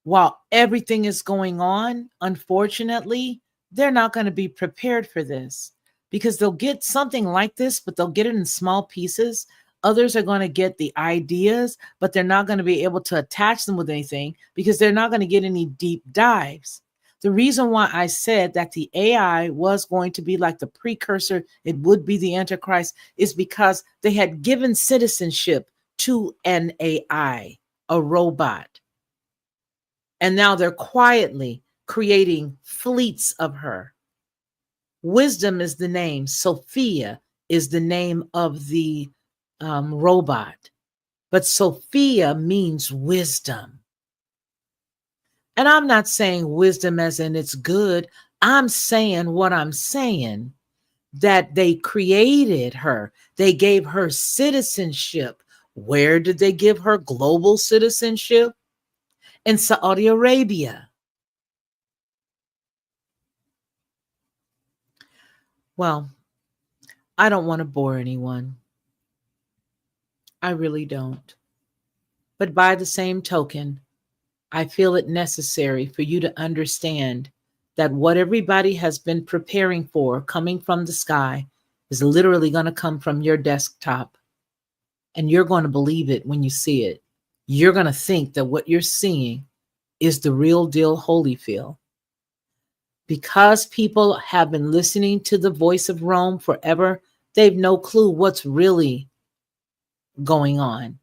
while everything is going on, unfortunately, they're not going to be prepared for this, because they'll get something like this, but they'll get it in small pieces. Others are going to get the ideas, but they're not going to be able to attach them with anything because they're not going to get any deep dives. The reason why I said that the AI was going to be like the precursor, it would be the Antichrist, is because they had given citizenship to an AI, a robot. And now they're quietly creating fleets of her. Wisdom is the name. Sophia is the name of the robot. But Sophia means wisdom. And I'm not saying wisdom as in it's good. I'm saying what I'm saying, that they created her. They gave her citizenship. Where did they give her global citizenship? In Saudi Arabia. Well, I don't want to bore anyone. I really don't. But by the same token, I feel it necessary for you to understand that what everybody has been preparing for coming from the sky is literally going to come from your desktop. And you're going to believe it when you see it. You're going to think that what you're seeing is the real deal Holyfield. Because people have been listening to the voice of Rome forever, they've no clue what's really going on.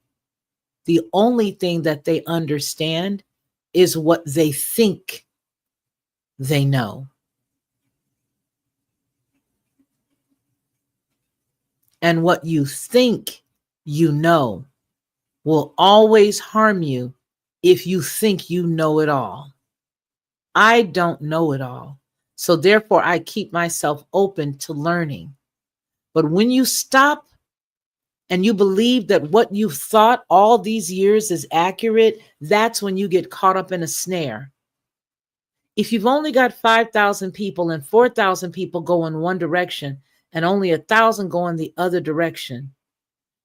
The only thing that they understand is what they think they know. And what you think you know will always harm you if you think you know it all. I don't know it all. So therefore, I keep myself open to learning. But when you stop and you believe that what you've thought all these years is accurate, that's when you get caught up in a snare. If you've only got 5,000 people and 4,000 people go in one direction and only 1,000 go in the other direction,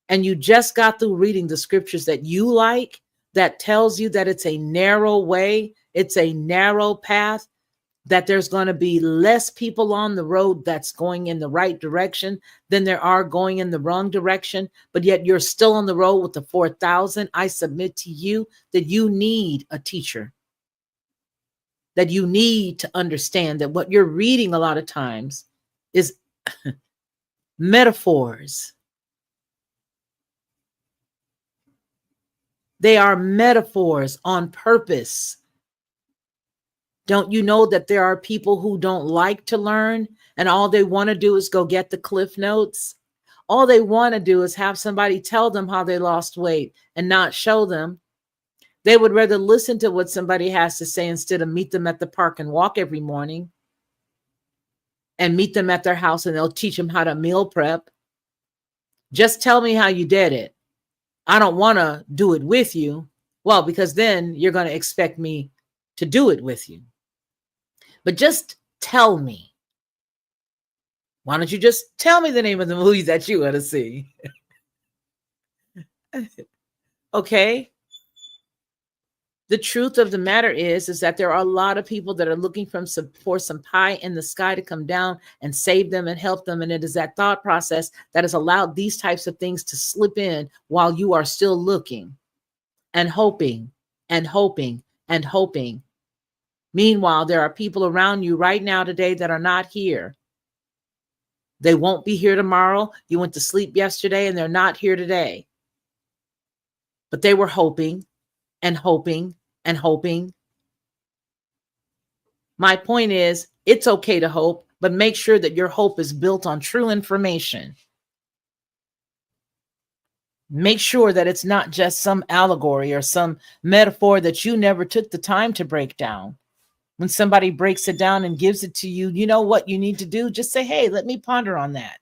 and you just got through reading the scriptures that you like, that tells you that it's a narrow way, it's a narrow path, that there's going to be less people on the road that's going in the right direction than there are going in the wrong direction, but yet you're still on the road with the 4,000, I submit to you that you need a teacher. That you need to understand that what you're reading a lot of times is metaphors. They are metaphors on purpose. Don't you know that there are people who don't like to learn and all they want to do is go get the cliff notes? All they want to do is have somebody tell them how they lost weight and not show them. They would rather listen to what somebody has to say instead of meet them at the park and walk every morning and meet them at their house and they'll teach them how to meal prep. Just tell me how you did it. I don't want to do it with you. Well, because then you're going to expect me to do it with you. But just tell me. Why don't you just tell me the name of the movie that you want to see? Okay. The truth of the matter is that there are a lot of people that are looking for some pie in the sky to come down and save them and help them. And it is that thought process that has allowed these types of things to slip in while you are still looking and hoping and hoping and hoping. Meanwhile, there are people around you right now today that are not here. They won't be here tomorrow. You went to sleep yesterday and they're not here today. But they were hoping and hoping and hoping. My point is, it's okay to hope, but make sure that your hope is built on true information. Make sure that it's not just some allegory or some metaphor that you never took the time to break down. When somebody breaks it down and gives it to you, you know what you need to do? Just say, hey, let me ponder on that.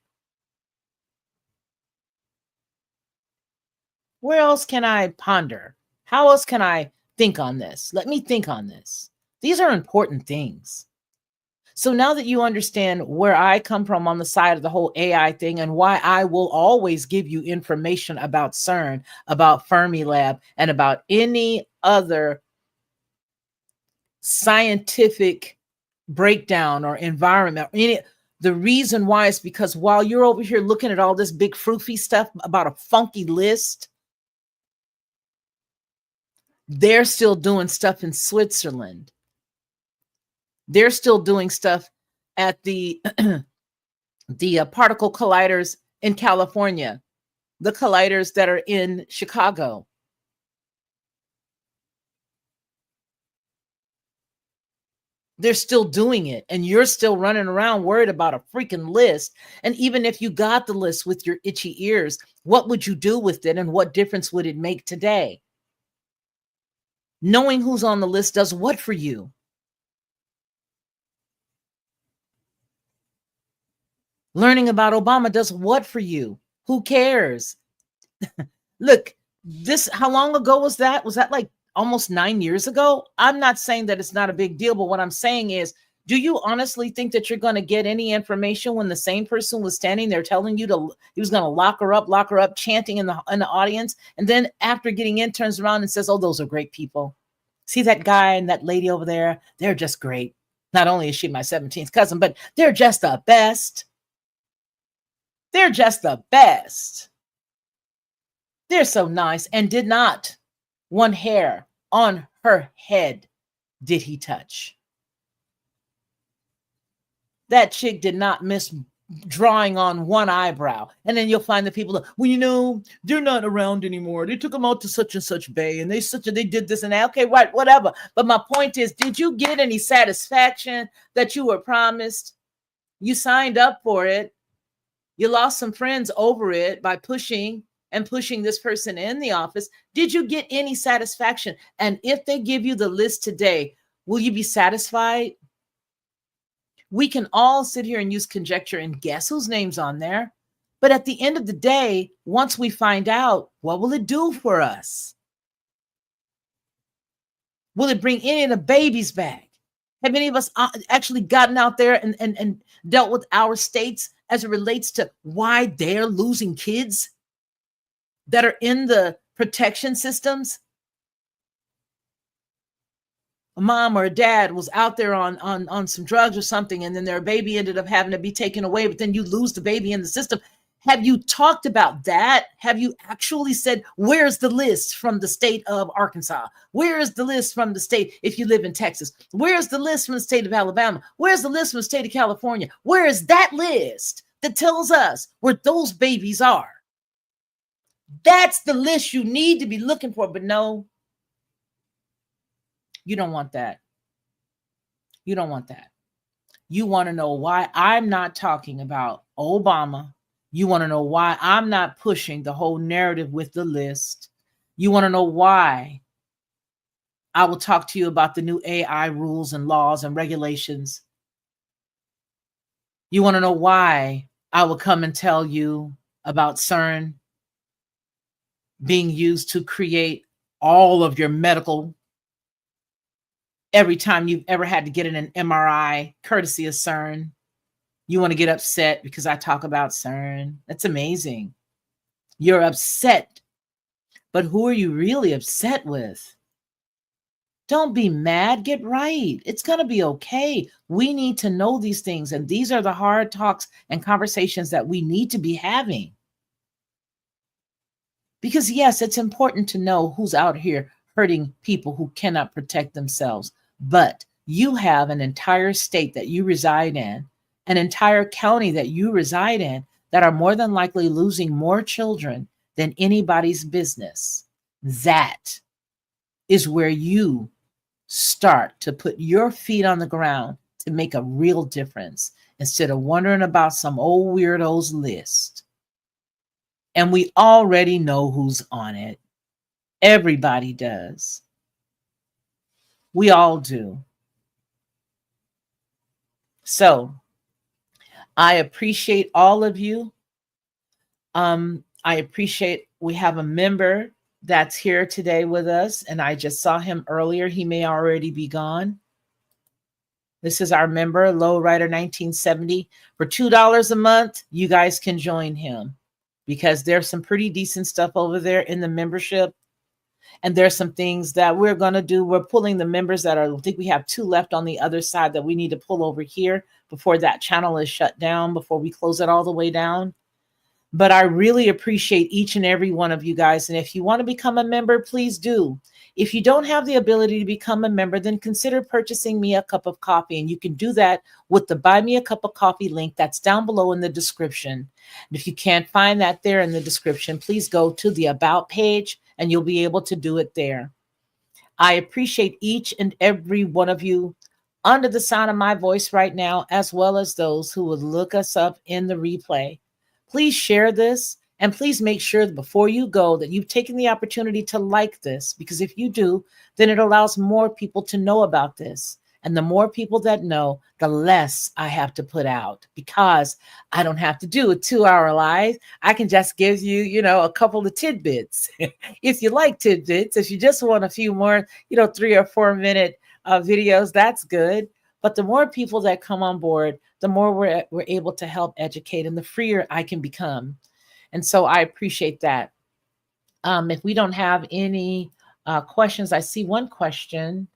Where else can I ponder? How else can I think on this? Let me think on this. These are important things. So now that you understand where I come from on the side of the whole AI thing and why I will always give you information about CERN, about Fermilab, and about any other scientific breakdown or environment, the reason why is because while you're over here looking at all this big froofy stuff about a funky list, they're still doing stuff in Switzerland. They're still doing stuff at the the particle colliders in California, the colliders that are in Chicago. They're still doing it, and you're still running around worried about a freaking list. And even if you got the list with your itchy ears, what would you do with it, and what difference would it make today? Knowing who's on the list does what for you? Learning about Obama does what for you? Who cares? Look, how long ago was that? Was that like almost 9 years ago? I'm not saying that it's not a big deal, but what I'm saying is, do you honestly think that you're going to get any information when the same person was standing there telling you he was going to lock her up, chanting in the audience, and then after getting in, turns around and says, "Oh, those are great people. See that guy and that lady over there? They're just great. Not only is she my 17th cousin, but they're just the best. They're just the best. They're so nice," and did not one hair on her head did he touch. That chick did not miss drawing on one eyebrow. And then you'll find the people that, well, you know, they're not around anymore. They took them out to such and such bay, and they did this and that. Okay, right, whatever. But my point is, did you get any satisfaction that you were promised? You signed up for it. You lost some friends over it by pushing this person in the office. Did you get any satisfaction? And if they give you the list today, will you be satisfied? We can all sit here and use conjecture and guess whose name's on there. But at the end of the day, once we find out, what will it do for us? Will it bring any of the babies back? Have any of us actually gotten out there and dealt with our states as it relates to why they're losing kids that are in the protection systems? A mom or a dad was out there on some drugs or something, and then their baby ended up having to be taken away, but then you lose the baby in the system. Have you talked about that? Have you actually said, where's the list from the state of Arkansas? Where is the list from the state if you live in Texas? Where's the list from the state of Alabama? Where's the list from the state of California? Where is that list that tells us where those babies are? That's the list you need to be looking for. But no, you don't want that. You don't want that. You want to know why I'm not talking about Obama. You want to know why I'm not pushing the whole narrative with the list. You want to know why I will talk to you about the new AI rules and laws and regulations. You want to know why I will come and tell you about CERN being used to create all of your medical, every time you've ever had to get in an MRI, courtesy of CERN. You want to get upset because I talk about CERN. That's amazing. You're upset. But who are you really upset with? Don't be mad. Get right. It's going to be okay. We need to know these things. And these are the hard talks and conversations that we need to be having. Because yes, it's important to know who's out here hurting people who cannot protect themselves. But you have an entire state that you reside in, an entire county that you reside in, that are more than likely losing more children than anybody's business. That is where you start to put your feet on the ground to make a real difference instead of wondering about some old weirdo's list. And we already know who's on it. Everybody does. We all do. So I appreciate all of you. I appreciate we have a member that's here today with us, and I just saw him earlier. He may already be gone. This is our member, Lowrider 1970. For $2 a month, you guys can join him because there's some pretty decent stuff over there in the membership. And there's some things that we're going to do. We're pulling the members that are, I think we have 2 left on the other side that we need to pull over here before that channel is shut down, before we close it all the way down. But I really appreciate each and every one of you guys. And if you want to become a member, please do. If you don't have the ability to become a member, then consider purchasing me a cup of coffee. And you can do that with the Buy Me a Cup of Coffee link that's down below in the description. And if you can't find that there in the description, please go to the About page and you'll be able to do it there. I appreciate each and every one of you under the sound of my voice right now, as well as those who would look us up in the replay. Please share this, and please make sure that before you go that you've taken the opportunity to like this, because if you do, then it allows more people to know about this. And the more people that know, the less I have to put out, because I don't have to do a 2-hour live. I can just give you, a couple of tidbits. If you like tidbits, if you just want a few more, 3 or 4 minute videos, that's good. But the more people that come on board, the more we're able to help educate, and the freer I can become. And so I appreciate that. If we don't have any questions, I see one question.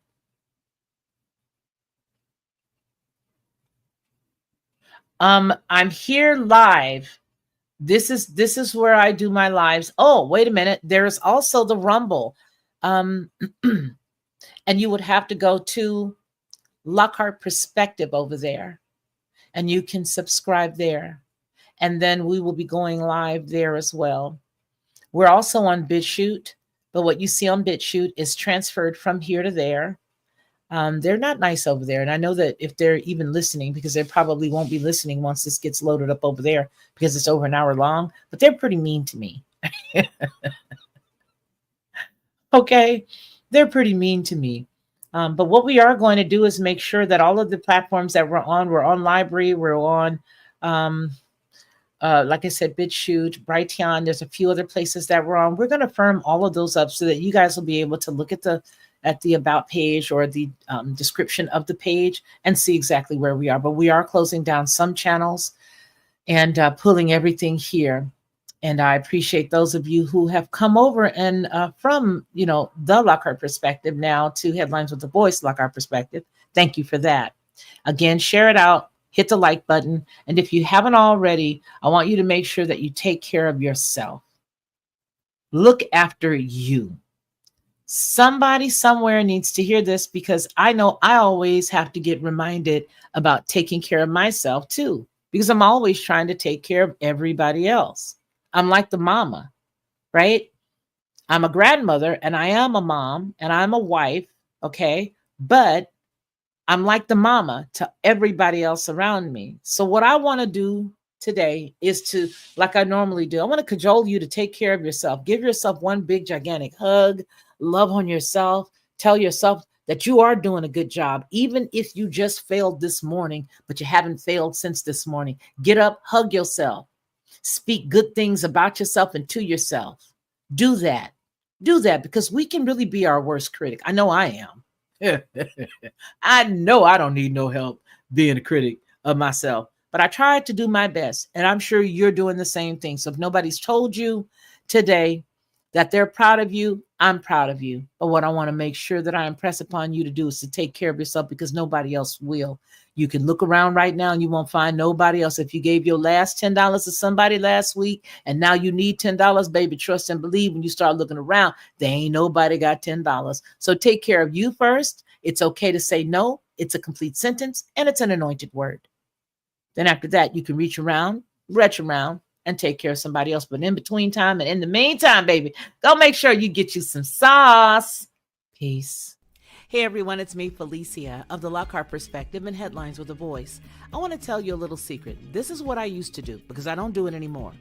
I'm here live. This is where I do my lives. Oh, wait a minute. There's also the Rumble. And you would have to go to Lockhart Perspective over there, and you can subscribe there. And then we will be going live there as well. We're also on BitChute, but what you see on BitChute is transferred from here to there. They're not nice over there. And I know that if they're even listening, because they probably won't be listening once this gets loaded up over there, because it's over an hour long, but they're pretty mean to me. Okay, they're pretty mean to me. But what we are going to do is make sure that all of the platforms that we're on Library, we're on, like I said, BitChute, Brighteon, there's a few other places that we're on. We're going to firm all of those up so that you guys will be able to look at the About page or the description of the page and see exactly where we are. But we are closing down some channels and pulling everything here. And I appreciate those of you who have come over and from, the Lockhart Perspective now to Headlines with the Voice, Lockhart Perspective. Thank you for that. Again, share it out, hit the like button. And if you haven't already, I want you to make sure that you take care of yourself. Look after you. Somebody somewhere needs to hear this, because I know I always have to get reminded about taking care of myself too, because I'm always trying to take care of everybody else. I'm like the mama, right? I'm a grandmother and I am a mom and I'm a wife, okay? But I'm like the mama to everybody else around me. So what I want to do today is to, like I normally do, I want to cajole you to take care of yourself. Give yourself one big, gigantic hug, love on yourself, tell yourself that you are doing a good job, even if you just failed this morning, but you haven't failed since this morning. Get up, hug yourself. Speak good things about yourself and to yourself. Do that. Do that, because we can really be our worst critic. I know I am. I know I don't need no help being a critic of myself, but I try to do my best. And I'm sure you're doing the same thing. So if nobody's told you today that they're proud of you, I'm proud of you. But what I want to make sure that I impress upon you to do is to take care of yourself, because nobody else will. You can look around right now and you won't find nobody else. If you gave your last $10 to somebody last week and now you need $10, baby, trust and believe, when you start looking around, there ain't nobody got $10. So take care of you first. It's okay to say no. It's a complete sentence and it's an anointed word. Then after that, you can reach around, and take care of somebody else. But in between time and in the meantime, baby, go make sure you get you some sauce. Peace. Hey everyone, it's me, Felicia, of the Lockhart Perspective and Headlines with a Voice. I want to tell you a little secret. This is what I used to do, because I don't do it anymore.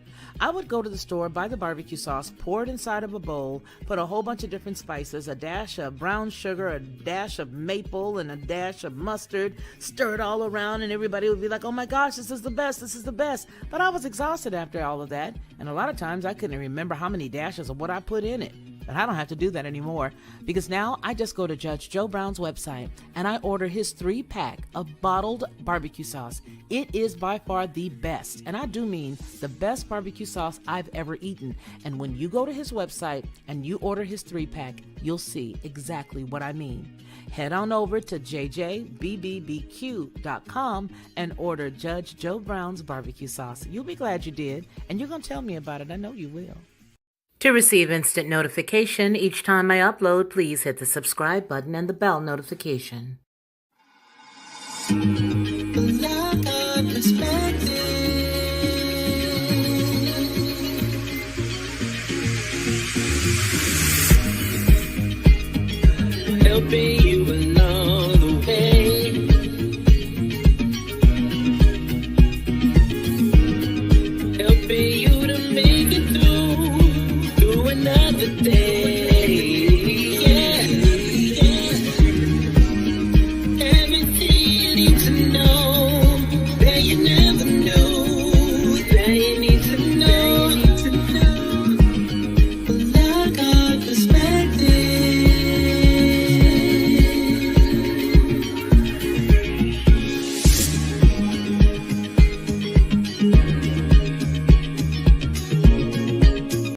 I would go to the store, buy the barbecue sauce, pour it inside of a bowl, put a whole bunch of different spices, a dash of brown sugar, a dash of maple, and a dash of mustard, stir it all around, and everybody would be like, oh my gosh, this is the best, this is the best. But I was exhausted after all of that, and a lot of times I couldn't remember how many dashes of what I put in it. But I don't have to do that anymore, because now I just go to Judge Joe Brown's website and I order his 3-pack of bottled barbecue sauce. It is by far the best, and I do mean the best barbecue sauce I've ever eaten. And when you go to his website and you order his 3-pack, you'll see exactly what I mean. Head on over to jjbbbbq.com and order Judge Joe Brown's barbecue sauce. You'll be glad you did, and you're going to tell me about it. I know you will. To receive instant notification each time I upload, please hit the subscribe button and the bell notification. Helping